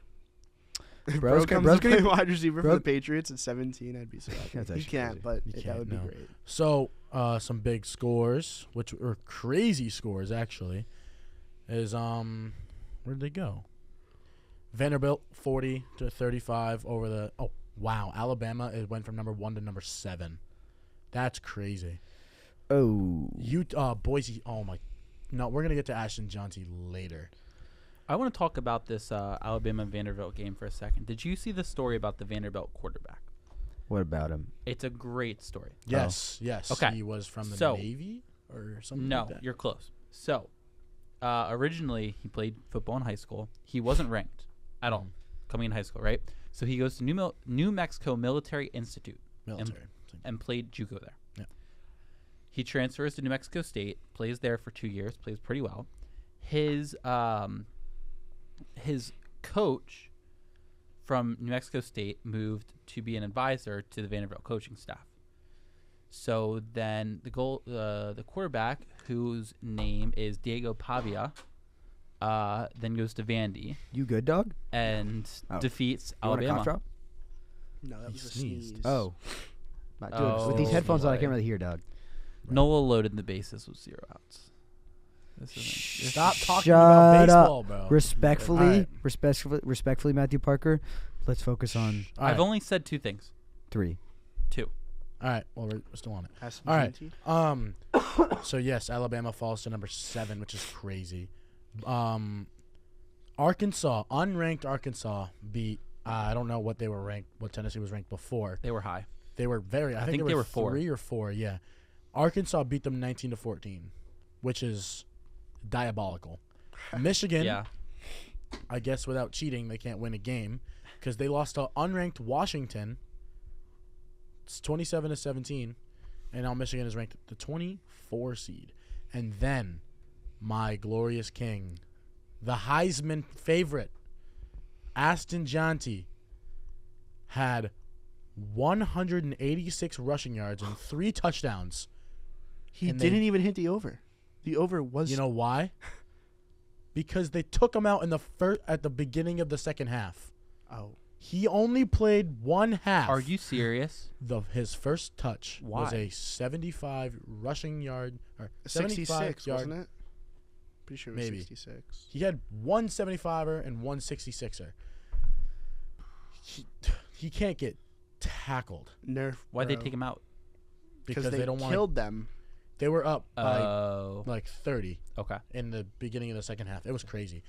Bro's Bro gonna- comes Bro's to play gonna- wide receiver Bro- for the Patriots at 17. I'd be so happy. That's He actually can't, crazy. but You that can't, would be no. great. So, some big scores, which were crazy scores actually, is where'd they go? Vanderbilt 40-35 over the. Oh wow, Alabama. It went from number 1 to number 7. That's crazy. Oh. Boise. Oh my. No, we're gonna get to Ashton Johnson later. I want to talk about this Alabama Vanderbilt game for a second. Did you see the story about the Vanderbilt quarterback? What about him? It's a great story. Yes. Okay. He was from the So- Navy or something. No, like that. you're close. So, originally he played football in high school. He wasn't ranked at all coming in high school, right? So he goes to New Mexico Military Institute military. and played JUCO there. Yeah. He transfers to New Mexico State, plays there for 2 years, plays pretty well. His coach from New Mexico State moved to be an advisor to the Vanderbilt coaching staff. So then the quarterback, whose name is Diego Pavia, then goes to Vandy You good, dog? and Oh. defeats You want a cough Alabama. drop? No, that He was a sneezed. sneeze. Oh. Dude, Oh, with these headphones on, I boy. can't really hear, dog. Nola loaded the bases with 0 outs. This isn't. Stop talking Shut about up. baseball, bro. Respectfully, Alright. respectfully, Matthew Parker. Let's focus on All right. I've only said 2 things. 3. 2. All right. Well, we're still on it. Has some All right. GT. So yes, Alabama falls to number 7, which is crazy. Arkansas, unranked Arkansas beat. I don't know what they were ranked. What Tennessee was ranked before. They were high. They were very. I think they were 4. 3 or 4. Yeah. Arkansas beat them 19-14, which is diabolical. Michigan. Yeah. I guess without cheating, they can't win a game because they lost to unranked Washington. It's 27-17, and now Michigan is ranked the 24 seed. And then, my glorious king, the Heisman favorite, Aston Janty, had 186 rushing yards and 3 touchdowns. He And didn't even hit the over. The over was. You know why? Because they took him out in the at the beginning of the second half. Oh. He only played 1 half. Are you serious? His first touch was Why? a 75 rushing yard or 66, yard. wasn't it? Pretty sure it was Maybe. 66. He had 1 75er and 1 66er. He can't get tackled Nerf. Why'd they bro. take him out? because they they don't want. killed them. They were up by Oh. like 30 Okay. in the beginning of the second half. It was crazy.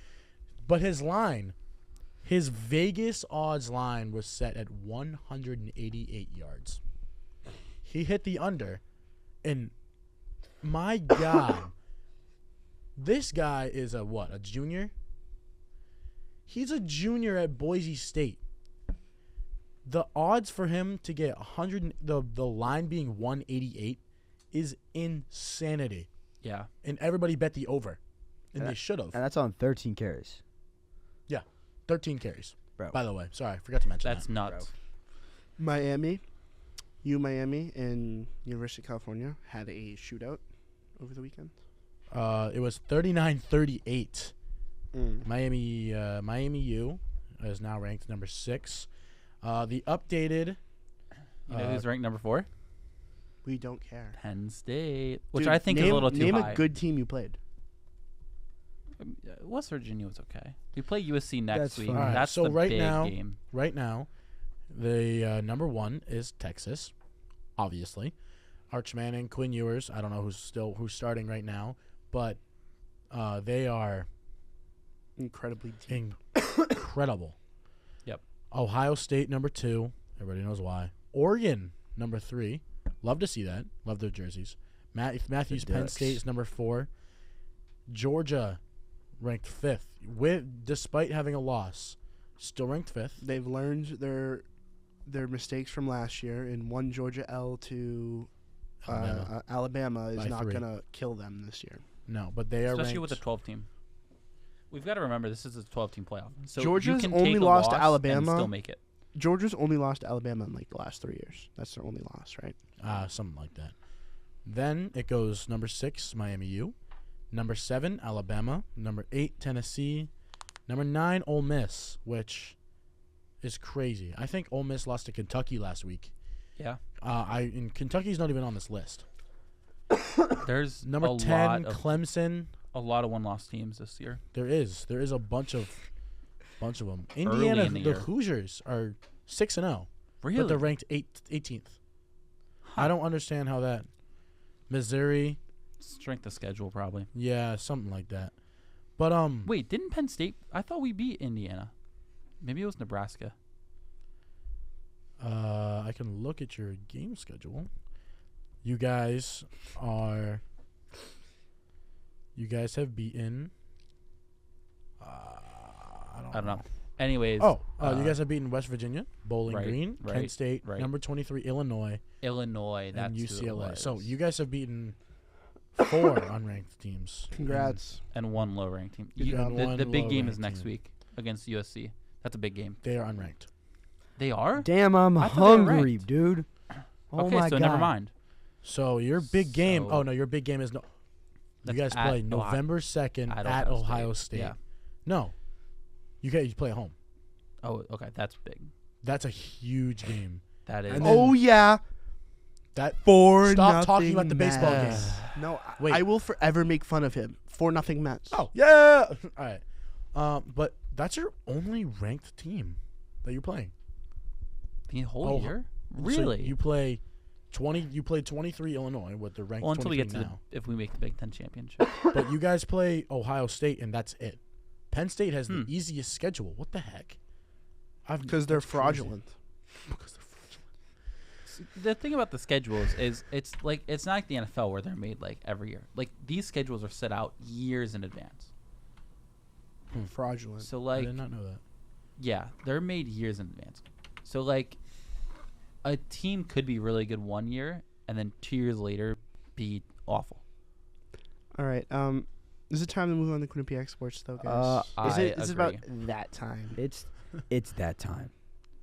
But his line, his Vegas odds line was set at 188 yards. He hit the under, and my God, this guy is a junior? He's a junior at Boise State. The odds for him to get 100, the line being 188 is insanity. Yeah. And everybody bet the over. And Yeah. they should have. And that's on 13 carries. 13 carries. Bro. By the way, sorry, forgot to mention That's that. nuts. Miami, Miami, and University of California had a shootout over the weekend. It was 39-38. Mm. Miami U is now ranked number 6. The updated. You know who's ranked number 4? We don't care. Penn State, which Dude, I think is a little too name high. a good team you played. West Virginia was okay. We play USC next That's week. fine. Alright, That's so the right big now- game. Right now, the number 1 is Texas, obviously. Arch Manning, Quinn Ewers. I don't know who's starting right now, but they are Incredibly deep. incredible. Yep. Ohio State number 2. Everybody knows why. Oregon number 3. Love to see that. Love their jerseys. Matthews Penn Ducks. State is number 4. Georgia ranked 5th despite having a loss. Still ranked 5th. They've learned their mistakes from last year, and one Georgia L to Alabama is By not 3. gonna kill them this year. No, but they are Especially ranked. with the 12 team. We've got to remember this is a 12-team playoff. So Georgia's you can only take a lost to loss Alabama. and still make it. Georgia's only lost to Alabama in like the last 3 years. That's their only loss, right? Something like that. Then it goes number 6, Miami U. Number 7, Alabama. Number 8, Tennessee. Number 9, Ole Miss, which is crazy. I think Ole Miss lost to Kentucky last week. Yeah. And Kentucky's not even on this list. There's Number a 10, lot of Clemson. one-loss teams this year. There is a bunch of them. Early Indiana, in the the year. Hoosiers are 6-0, Really? but they're ranked 18th. I don't understand how that. Missouri, Strength of schedule, probably. yeah, something like that. But Wait, didn't Penn State? I thought we beat Indiana. Maybe it was Nebraska. I can look at your game schedule. You guys have beaten. I don't know. Anyways. You guys have beaten West Virginia, Bowling right, Green, Kent right, State, right. number 23, Illinois, Illinois. That's and who it UCLA. So was. you guys have beaten 4 unranked teams. Congrats. And 1 low-ranked team. You got The one big game is low-ranked next team. week against USC. That's a big game. They are unranked. They are? Damn, I'm I thought they were hungry, ranked. dude. Oh okay, my so god. never mind. So your big game. So- Oh no, your big game is no. You That's guys at play Ohio- November 2nd at at Ohio Ohio State. State. Yeah. No, you play at home. Oh, okay. That's big. That's a huge game. That is. And then- Oh yeah. That 4-0 Stop talking about the baseball Mets. game. No, Wait. I will forever make fun of him 4-0 Mets. Oh yeah. All right. But that's your only ranked team that you're playing. The whole year? So Really? you play 20. You play 23 Illinois with the ranked. Well, until we 23 get to now. if we make the Big Ten championship. But you guys play Ohio State, and that's it. Penn State has the easiest schedule. What the heck? Because they're fraudulent. Because they're fraudulent. The thing about the schedules is it's not like the NFL where they're made like every year. Like these schedules are set out years in advance. Fraudulent. So I like did not know that. yeah, they're made years in advance. So like a team could be really good one year and then 2 years later be awful. All right. Is it time to move on to Quinnipiac sports, though, guys? Is it about that time? It's that time.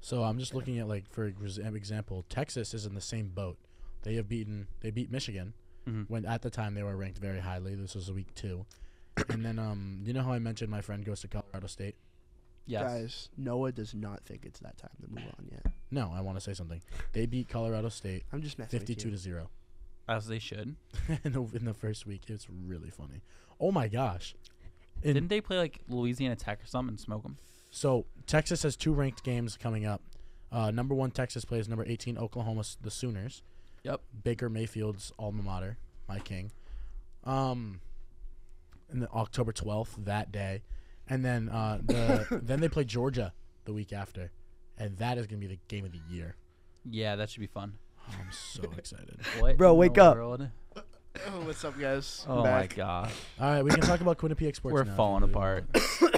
So I'm just looking at, like, for example, Texas is in the same boat. They beat Michigan when at the time they were ranked very highly. This was week 2. And then you know how I mentioned my friend goes to Colorado State? Yes. Guys, Noah does not think it's that time to move on yet. No, I want to say something. They beat Colorado State I'm just messing 52-0 As they should. in the first week. It's really funny. Oh my gosh! Didn't they play like Louisiana Tech or something and smoke them? So Texas has 2 ranked games coming up. Number 1 Texas plays number 18 Oklahoma, the Sooners. Yep. Baker Mayfield's alma mater, my king. In the October 12th that day, and then then they play Georgia the week after, and that is gonna be the game of the year. Yeah, that should be fun. Oh, I'm so excited. What Bro, in wake the up. world? Oh, what's up, guys? Oh my gosh. All right, we can talk about Quinnipiac sports. We're now if falling you really apart. want.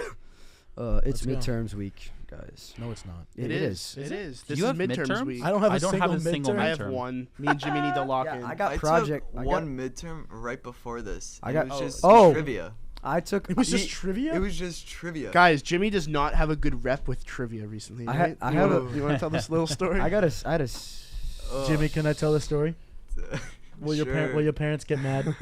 It's Let's go. midterms week, guys. No, it's not. It is. It is. This you is have midterms midterms? week. I don't have I a don't single have a single midterm. I have midterm. one. Me and Jimmy need to lock in. I got I project. took one midterm right before this. I and got- it was just oh. trivia. I took. It was just trivia. It was just trivia. Guys, Jimmy does not have a good rep with trivia recently. I Right? have You want to tell this little story? I had a. Ugh. Jimmy, can I tell the story? Will Sure. your parents get mad?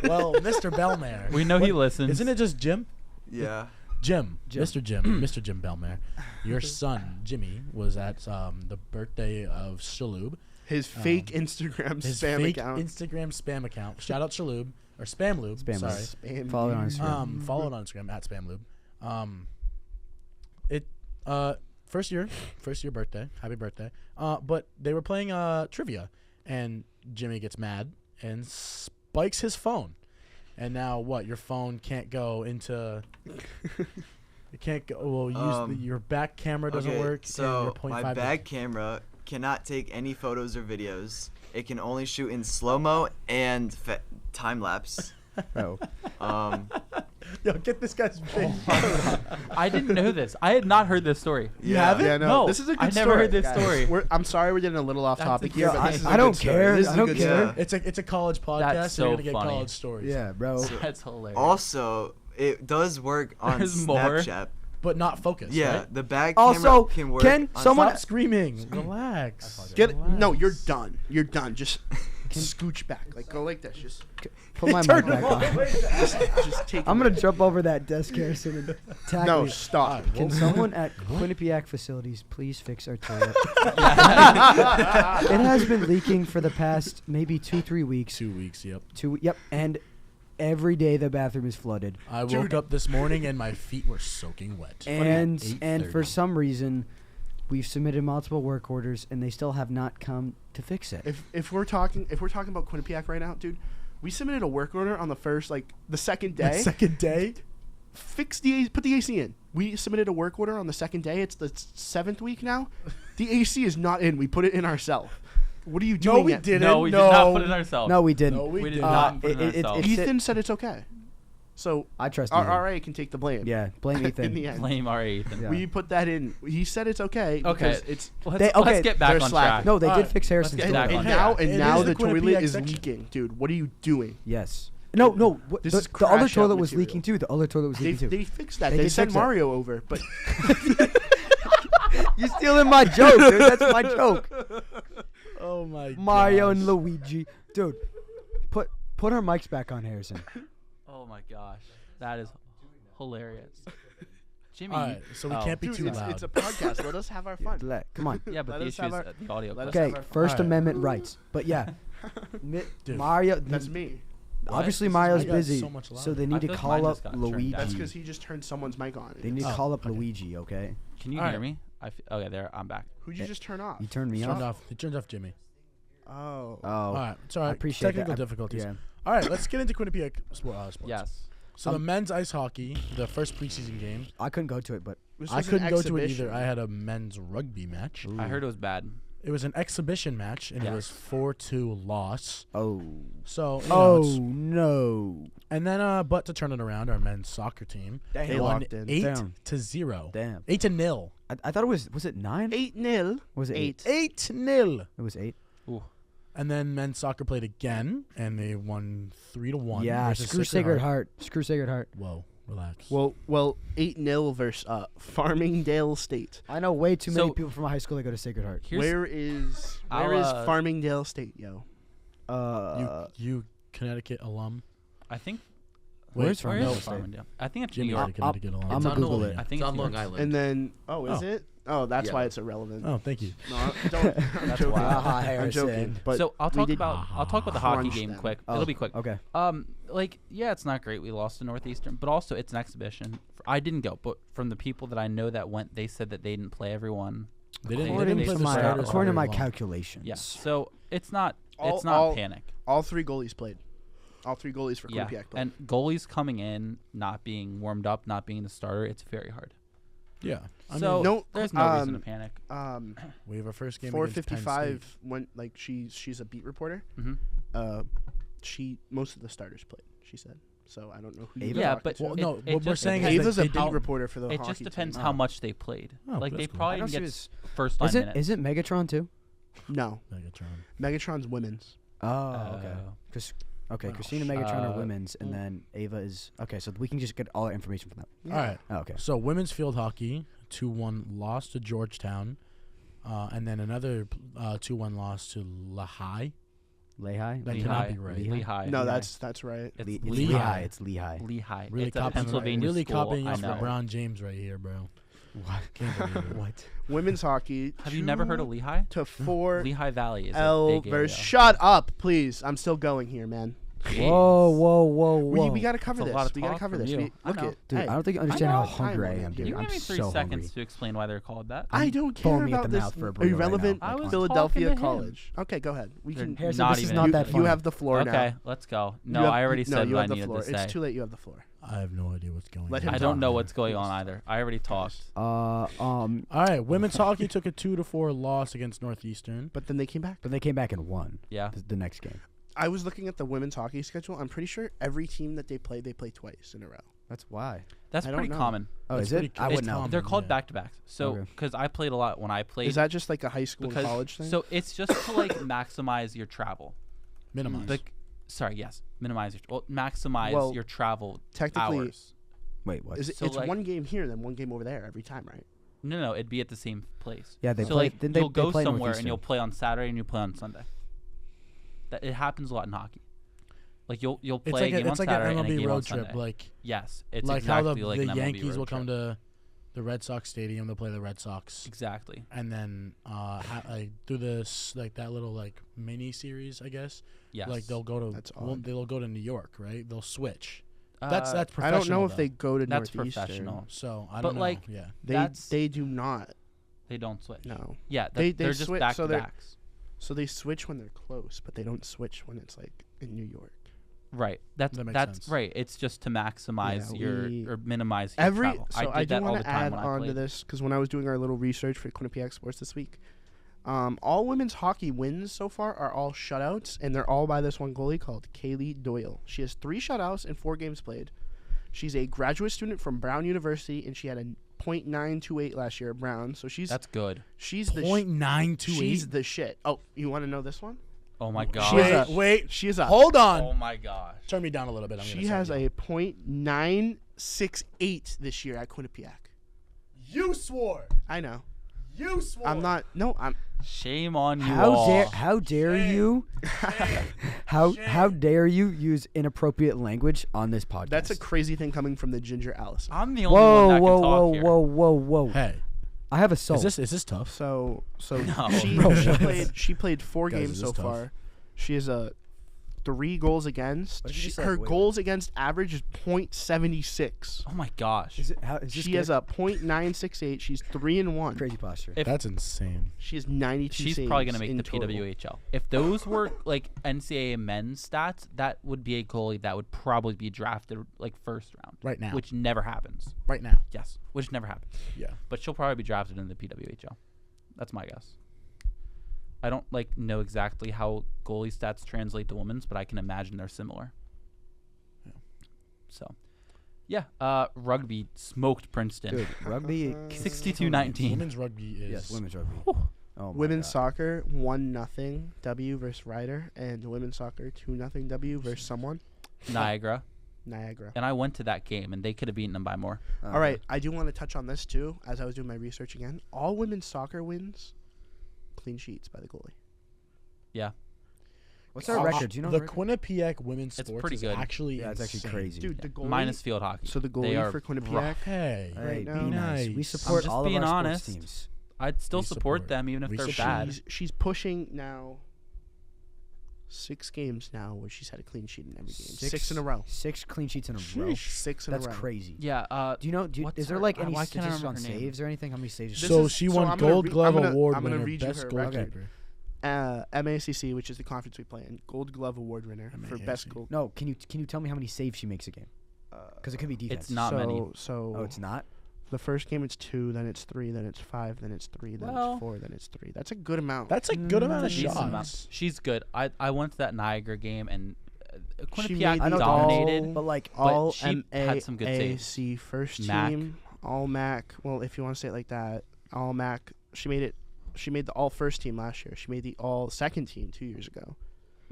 Well, Mr. Belmare. We know he listens. Isn't it just Jim? Yeah. Jim. Mr. Jim Belmare. Your son, Jimmy, was at the birthday of Shalhoub. His fake Instagram His spam fake account. Instagram spam account. Shout out Shalhoub. Or Spamlube. Spam Sorry. Lube. Follow it on Instagram. Follow it on Instagram at Spamlube. First year birthday. Happy birthday. But they were playing trivia, and Jimmy gets mad and spikes his phone. And now what? Your phone can't go into. It can't go. Well, your back camera doesn't work. and your So 0.5 my back camera cannot take any photos or videos. It can only shoot in slow-mo and time lapse. Oh. Yo, get this guy's face. I didn't know this. I had not heard this story. You haven't? Yeah, no, No, this is a good I story. never heard this guys. story. I'm sorry we're getting a little off That's topic a here, good- but this is a I don't good story. care. This is I a don't good care. story. It's a college podcast. That's so you're so gonna get funny. college stories. Yeah, bro. That's hilarious. Also, it does work on There's more. Snapchat. But not focused. Yeah, Right? the back Also, camera can work. can on someone- Stop screaming. Relax. No, you're done. You're done. Just scooch back. Like go like this. Just Put my mic Turn back on. just take. I'm it gonna back. jump over that desk, Harrison, and tag No, me. stop. Can someone at Quinnipiac facilities please fix our toilet? It has been leaking for the past maybe 2-3 weeks. 2 weeks. Yep. Yep, and every day the bathroom is flooded. I woke up this morning and my feet were soaking wet. And At for 8:30. some reason, we've submitted multiple work orders, and they still have not come to fix it. If we're talking about Quinnipiac right now, dude, we submitted a work order on the second day. Second day. Put the AC in. We submitted a work order on the second day. It's the 7th week now. The AC is not in. We put it in ourselves. What are you doing? No, we yet? didn't. No, we did not put it ourselves. No, we didn't. No, we We did did not put it it- ourselves. Ethan said it's okay. So I trust our Ethan. RA can take the blame. Yeah, blame Ethan. in the end. Blame our Ethan. Yeah. We put that in. He said it's okay. Okay. Because it's Let's get back they're on slacking. track. No, they did Alright, fix Harrison's let's and, get back toilet. on and track. now It the is the toilet Quinnipiac is section. leaking, dude. What are you doing? Yes. No. This The, is the other crash out toilet was material. leaking too. The other toilet was They, leaking too. they fixed that. They They did sent fix it. Mario over, but You're stealing my joke, dude. That's my joke. Oh my. Mario gosh. and Luigi, dude. Put our mics back on, Harrison. Oh my gosh, that is hilarious. Jimmy. All right, so we oh. can't be Dude, too it's loud. a podcast. Let us have our fun. Come on. Yeah, but Let the us issue have is our- the audio. let us clip. Okay, have our First Alright. Amendment rights. But yeah, Dude. Mario. That's me. Obviously, This is- Mario's I got busy, so much so louder. they I need to feel like call mine up just got turned Luigi. down. That's because he just turned someone's mic on. They need to Oh, call up okay. Luigi. Okay. Can you All hear right. me? Okay, there. I'm back. Who'd you just turn off? You turned me Turned off. He turned off Jimmy. Oh. All right, it's all right. I appreciate Technical that. difficulties. Yeah. All right, let's get into Quinnipiac sports. Yes. So the men's ice hockey, the first preseason game, I couldn't go to it, but This I was an couldn't go to it exhibition. either. I had a men's rugby match. I heard it was bad. It was an exhibition match, and it was Yes. 4-2 loss. oh, So, you know, it's- no, and then, but to turn it around, our men's soccer team They won locked in. 8-0. damn. 8-0. I thought it was it 9? 8-0. Was it 8? 8-0. It was 8. Ooh. And then men's soccer played again, and they won 3-1. Yeah, versus screw Sacred Heart. Screw Sacred Heart. Whoa, relax. Well, 8-0 versus Farmingdale State. I know way too many So- people from my high school that go to Sacred Heart. Here's, Where is I'll, Farmingdale State, yo? You Connecticut alum. I think. Where's Where is Farmingdale State? Farmingdale? I think it's New Jimmy's a York. Connecticut alum. I'm It's gonna on Google Long- it. I think it's it's on New Long York. Island. And then, is Oh. it? Oh, that's Yeah. why it's irrelevant. Oh, thank you. No, don't. I'm That's joking. wild. Ah, I'm Harrison. joking. But So I'll we talk did about the hockey crunch game them. quick. Oh, It'll be quick. Okay. Like yeah, it's not great. We lost to Northeastern, but also it's an exhibition. I didn't go, but from the people that I know that went, they said that they didn't play everyone. They didn't According play to the my starters according to very my long. calculations. Yeah. So it's not All- it's not all- panic. all three goalies played. All three goalies for Yeah. Quinnipiac played. And goalies coming in, not being warmed up, not being the starter, it's very hard. Yeah. I So mean, No, there's no reason to panic. we have our first game against Penn State. 455 when like she's a beat reporter. hmm Most of the starters played. She said. So I don't know who. Ava? you're Yeah, talking but to. Well, it- no, it what we're just saying is depends- Ava's a they beat don't- reporter for the It hockey just depends team. how much they played. Oh, Like that's they cool. probably I know didn't she get was. first line minutes. Is it Megatron too? No, Megatron. Megatron's women's. Oh, okay. Wow. Christina Megatron are Uh, women's, and well- then Ava is okay. So we can just get all our information from that. All right. Oh, okay. So women's field hockey, 2-1 loss to Georgetown, and then another 2-1 loss to Lehigh. Lehigh. That Lehigh. cannot be right. Lehigh. No, Lehigh. that's right. It's It's Lehigh. Lehigh. It's Lehigh. Lehigh. Really It's a copying, Pennsylvania really school. copying I us know. LeBron James right here, bro. What? Can't believe it. What? Women's hockey. Have you never heard of Lehigh? to 4 Lehigh Valley is a L big area. versus. Shut up, please. I'm still going here, man. Whoa, whoa, whoa, whoa. We gotta cover It's a this. lot of We gotta talk cover from this. you. We, I look know. it. Dude, Hey, I don't think you understand know how what time hungry I it am, is. dude. You I'm give me 3 so seconds hungry. to explain why they're called that. I don't Pulling care me at about the this mouth for a burrito right irrelevant now. I was Philadelphia talking to him. college. Okay, go ahead. We They're can. Harrison, not this is even not in- that You funny. have the floor Okay, now. let's go. You No, have- I already no, said you what I have the needed floor. to say. It's too late. You have the floor. I have no idea what's going Let on. him I don't talk. know what's going on either. I already talked. All right, women's hockey took a 2-4 loss against Northeastern. But then they came back. But they came back and won Yeah. the next game. I was looking at the women's hockey schedule. I'm pretty sure every team that they play twice in a row. That's why. That's I don't pretty know. common. Oh, That's is it? pretty I it's wouldn't know. common. They're called yeah. back-to-backs. So, Okay. because I played a lot when I played. Is that just like a high school and because, college thing? So it's just to like maximize your travel. Minimize. Minimize maximize Well, your travel technically, hours. Wait, what? is it, So, it's like- one game here, then one game over there every time, right? No, it'd be at the same place. Yeah, they so play. like Didn't they, you'll go they play somewhere and Northeastern. you'll play on Saturday and you play on Sunday. That it happens a lot in hockey. Like you'll it's play like a game on it's like Saturday an and a MLB game on road trip. Sunday. Like Yes, it's like how exactly the, like the an MLB Yankees road will come trip. to the Red Sox stadium. They'll play the Red Sox, Exactly. and then like do this like that little like mini series, I guess. Yes. Like they'll go to That's odd. they'll go to New York, right? They'll switch. Uh, That's I professional. don't know if though. they go to That's Northeastern. professional. So I But, don't know. like, yeah. They do not. They don't switch. No. Yeah, They they're just switch, back so to they're- backs. So they switch when they're close, but they don't switch when it's like in New York. Right. That's That makes that's sense. right. It's just to maximize Yeah, your we- or minimize your Every travel. so I I, did do that all want the to time add when I on to played. this because when I was doing our little research for Quinnipiac Sports this week, all women's hockey wins so far are all shutouts, and they're all by this one goalie called Kaylee Doyle. She has 3 shutouts in 4 games played. She's a graduate student from Brown University, and she had a .928 last year at Brown. So she's That's good. she's the she's the shit. Oh, you want to know this one? Oh my She god. is a- Wait. She is a Hold on. Oh my gosh. Turn me down a little bit. I'm she gonna has say a .968 this year at Quinnipiac. You swore. I know. You swore. I'm not. No, I'm. Shame on you all. How dare you? How dare you use inappropriate language on this podcast? That's a crazy thing coming from the Ginger Allison. I'm the only one that can talk here. Whoa. Hey, I have a soul. is this tough? So No. she played 4 Guys, games is so this tough? far. She has 3 goals against. What did you say? Her Wait. goals against average is .76. Oh my gosh. Is this She good? has a .968. She's 3-1. Crazy posture. That's insane. She has 92 She's saves probably going to make in the total. PWHL. If those were like NCAA men's stats, that would be a goalie that would probably be drafted like first round. Right now. Which never happens. Right now. Yes, which never happens. Yeah. But she'll probably be drafted in the PWHL. That's my guess. I don't know exactly how goalie stats translate to women's, but I can imagine they're similar. Yeah. So, yeah, rugby smoked Princeton. Dude, rugby. 62-19. Women's rugby is. Yes, women's rugby. Whew. Oh my Women's God. soccer 1-0 W versus Ryder, and women's soccer 2-0 W versus someone Niagara. Niagara. And I went to that game, and they could have beaten them by more. All right, I do want to touch on this too. As I was doing my research again, all women's soccer wins clean sheets by the goalie. Yeah. What's our record? Do you know the the record? Quinnipiac women's It's sports pretty is good. actually Yeah, it's actually insane. crazy. Dude, the goalie Minus field hockey. So the They goalie are for Quinnipiac. rough. Hey. Hey, right be now. nice. We Nice. support I'm just all of being our honest. sports teams. I'd still We support support. them even if We they're support. bad. She's pushing now 6 games now where she's had a clean sheet in every game. 6 in a row. 6 clean sheets in a row. Sheesh. 6 in That's a row. crazy. Yeah. Do you know? What's Is there her- like any why can't I statistics on remember her name? saves or anything? How many saves? This So is- she so won I'm gonna Gold re- Glove I'm gonna- Award I'm gonna winner, read you best her goalkeeper. record. MACC, which is the conference we play in, Gold Glove Award winner for best MACC. goal. No, can you tell me how many saves she makes a game? Because it could be defense. It's not so, many. So Oh, it's not. the first game it's 2, then it's 3, then it's 5, then it's 3, then Well- it's 4, then it's 3. That's a good amount. That's a good amount of Decent amount. shots. She's good. I went to that Niagara game and She Quinnipiac made I know the dominated. all- But like, all she had some good saves. MAAC first MAC. team, all MAC. Well, if you want to say it like that, all MAC. She made it. She made the all first team last year. She made the all second team 2 years ago.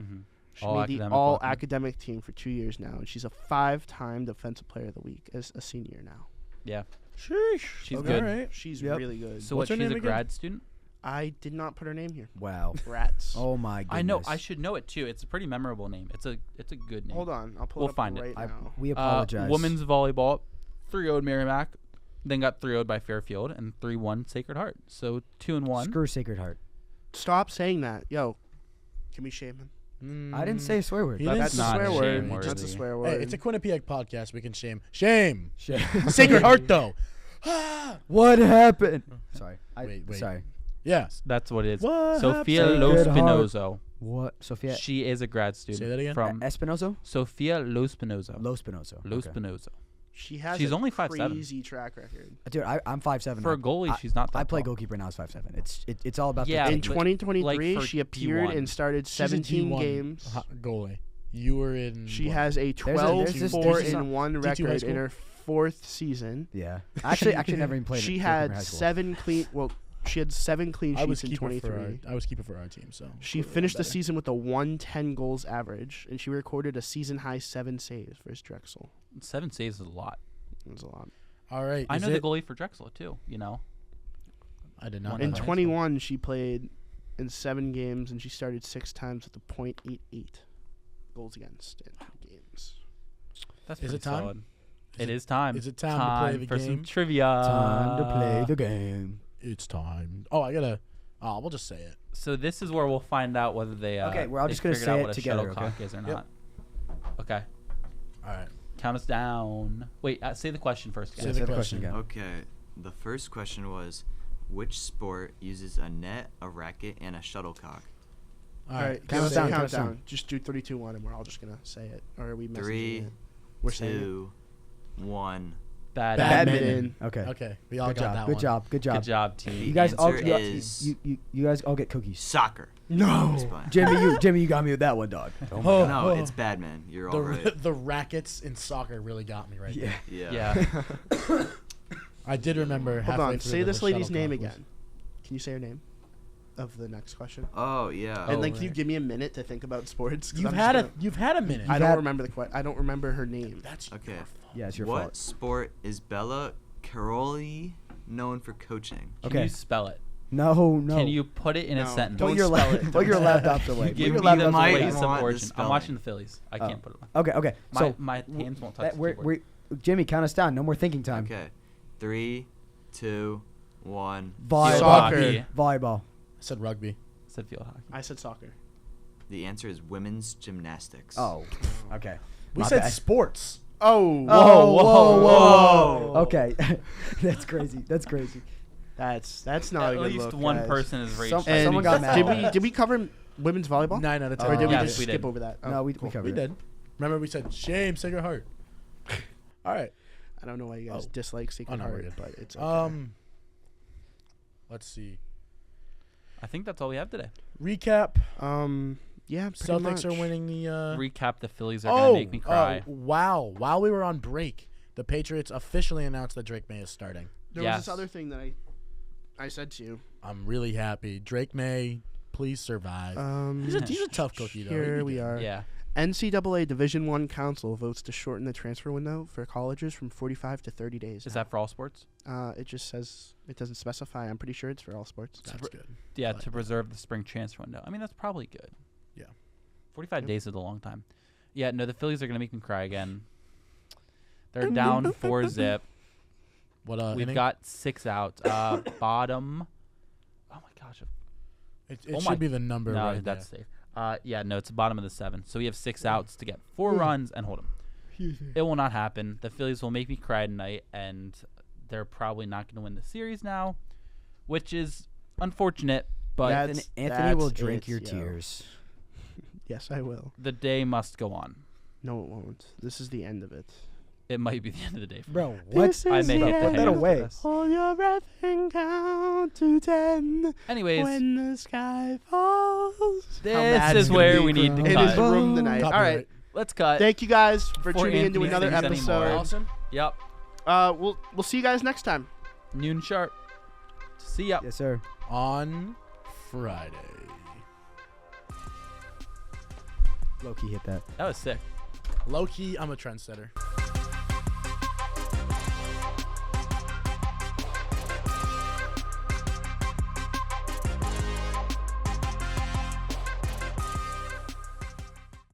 Mhm. She All made the academic all welcome. academic team for 2 years now, and she's a 5-time defensive player of the week as a senior now. Yeah. Sheesh. She's Okay, good. all right. She's Yep. really good. So What's her she's name a again? grad student? I did not put her name here. wow. Rats. Oh my goodness. I know. I should know it too. It's a pretty memorable name. It's a good name. Hold on, I'll pull We'll it up find it. right now. We apologize. Women's volleyball, 3-0'd Merrimack, then got 3-0'd by Fairfield, and 3-1 Sacred Heart. So 2-1. Screw Sacred Heart. Stop saying that, yo. Can we shame him? I didn't say a swear word. He That's didn't That's a not swear a word. shame word. That's a swear Hey, word. it's a Quinnipiac podcast. We can shame. Shame. Shit. Sacred Heart, though. What happened? Sorry. Wait. Sorry. Yeah. That's what it is. What Sophia happened? Lo Sacred Heart. Spinozo. What? Sophia She is a grad student. Say that again? From Espinozo? Sophia Lo Spinozo. Lo Spinozo. Lo Okay. Spinozo. She has She's a only 5'7". crazy track record. Dude, I'm 5'7". For a goalie, she's not that I play tall. goalkeeper now. It's 5'7". It's all about Yeah, the In but, 2023, like, for she appeared D1. and started She's a 17 D1 games. goalie. You were in. She what? has a there's this- 12-4-1 D2 high record in school? her 4th season. Yeah. Actually, never even played. She goalkeeper in had high school. 7 clean. Well, she had 7 clean I was sheets in keeper for 23. our. I was keeper for our team. So She clearly finished the better. season with a 110 goals average, and she recorded a season high 7 saves versus Drexel. 7 saves is a lot. That's a lot. All right. I is know the it- goalie for Drexel too. You know. I did not. One know In high that. school. 21, she played in 7 games, and she started 6 times with a .88 goals against in games. That's Is pretty it time? solid. Is It is time. is it time to play the for some game? trivia. Time to play the game. It's time. Oh, I gotta. Oh, we'll just say it. So this is where we'll find out whether they. Okay, we're all they just gonna figured say out it what a together, shuttlecock okay? is or Yep. not. Okay, All right. count us down. Wait, say the question first. Say Guys. the the question. again. Okay, the first question was, which sport uses a net, a racket, and a shuttlecock? All All right, right. give us a count us countdown. down. Just do 3, 2, 1, and we're all just gonna say it. Or are we messaging 3, it? We're saying it. 2, 1. Badminton. Okay. Okay. We all Good got job. that Good one. job. Good job. Good job, team. You guys all Answer you, is you guys all get cookies. soccer. No. Just playing. Jimmy, you got me with that one, dog. Oh my Oh, God. No, oh. it's badminton. You're all right. The rackets in soccer really got me right Yeah. there. Yeah. Yeah. I did remember. Hold halfway on. through Say that this the lady's name shuttlecock was- again. Can you say her name of the next question? Oh, yeah. And Oh, then can you right. give me a minute to think about sports? 'Cause You've I'm had just a. You've had a minute. I You've don't had- remember I don't remember her name. That's Okay. your fault. Yeah, it's your What fault. sport is Bella Caroli known for coaching? Can Okay. you spell it? No. Can you put it in a No. sentence? Don't Put your, spell it. put your laptops away. Put Give your me the laptops away. mic. place of want the origin. I'm spelling. watching the Phillies. I can't put it on. Okay. So My hands won't touch the we're, keyboard. Jimmy, count us down. No more thinking time. Okay. 3, 2, 1. Volleyball. Soccer. Hockey. Volleyball. I said rugby. Said field hockey. I said soccer. The answer is women's gymnastics. Oh. Okay. We My said bad. sports. Oh. Whoa. Okay. That's crazy. That's not At a good least look, one guys. person is rage. Some- quitting someone got baseball. mad. Did we cover women's volleyball? 9 out of 10. Or did we yes, just we skip did. over that? No, we cool. covered We it. did. Remember we said shame, Sacred Heart. All right. I don't know why you guys Oh. dislike Sacred no, we're Heart, good. but it's okay. Let's see. I think that's all we have today. Recap. Yeah, pretty Celtics much. are winning the. Recap: the Phillies are gonna make me cry. Wow! While we were on break, the Patriots officially announced that Drake May is starting. There was this other thing that I said to you. I'm really happy. Drake May, please survive. He's a tough cookie, though. Here we are. Yeah. NCAA Division I Council votes to shorten the transfer window for colleges from 45 to 30 days. Is that for all sports? It just says it doesn't specify. I'm pretty sure it's for all sports. That's good. Yeah, like to preserve the spring transfer window. I mean, that's probably good. Yeah. 45 days is a long time. Yeah, no, the Phillies are going to make me cry again. They're down 4-zip. What? We've got 6 outs. Bottom. Oh, my gosh. It should be the number No, right that's there. safe. Yeah, no, it's the bottom of the 7. So we have 6 outs to get 4 runs and hold them. It will not happen. The Phillies will make me cry tonight, and they're probably not going to win the series now, which is unfortunate, but Anthony will that's drink it, your yo. tears. Yes, I will. the day must go on. No, it won't. This is the end of it. It might be the end of the day. For me. Bro, what? I may hit the Put that hay away. after this. Hold your breath and count to 10 Anyways, when the sky falls. this is where we need to In cut. his room tonight. All right. Let's cut. Thank you guys for Before tuning into Anthony another sings anymore. episode. Allison? Yep. We'll see you guys next time. Noon sharp. See ya. Yes, sir. On Friday. Low-key hit that. That was sick. Low key, I'm a trendsetter.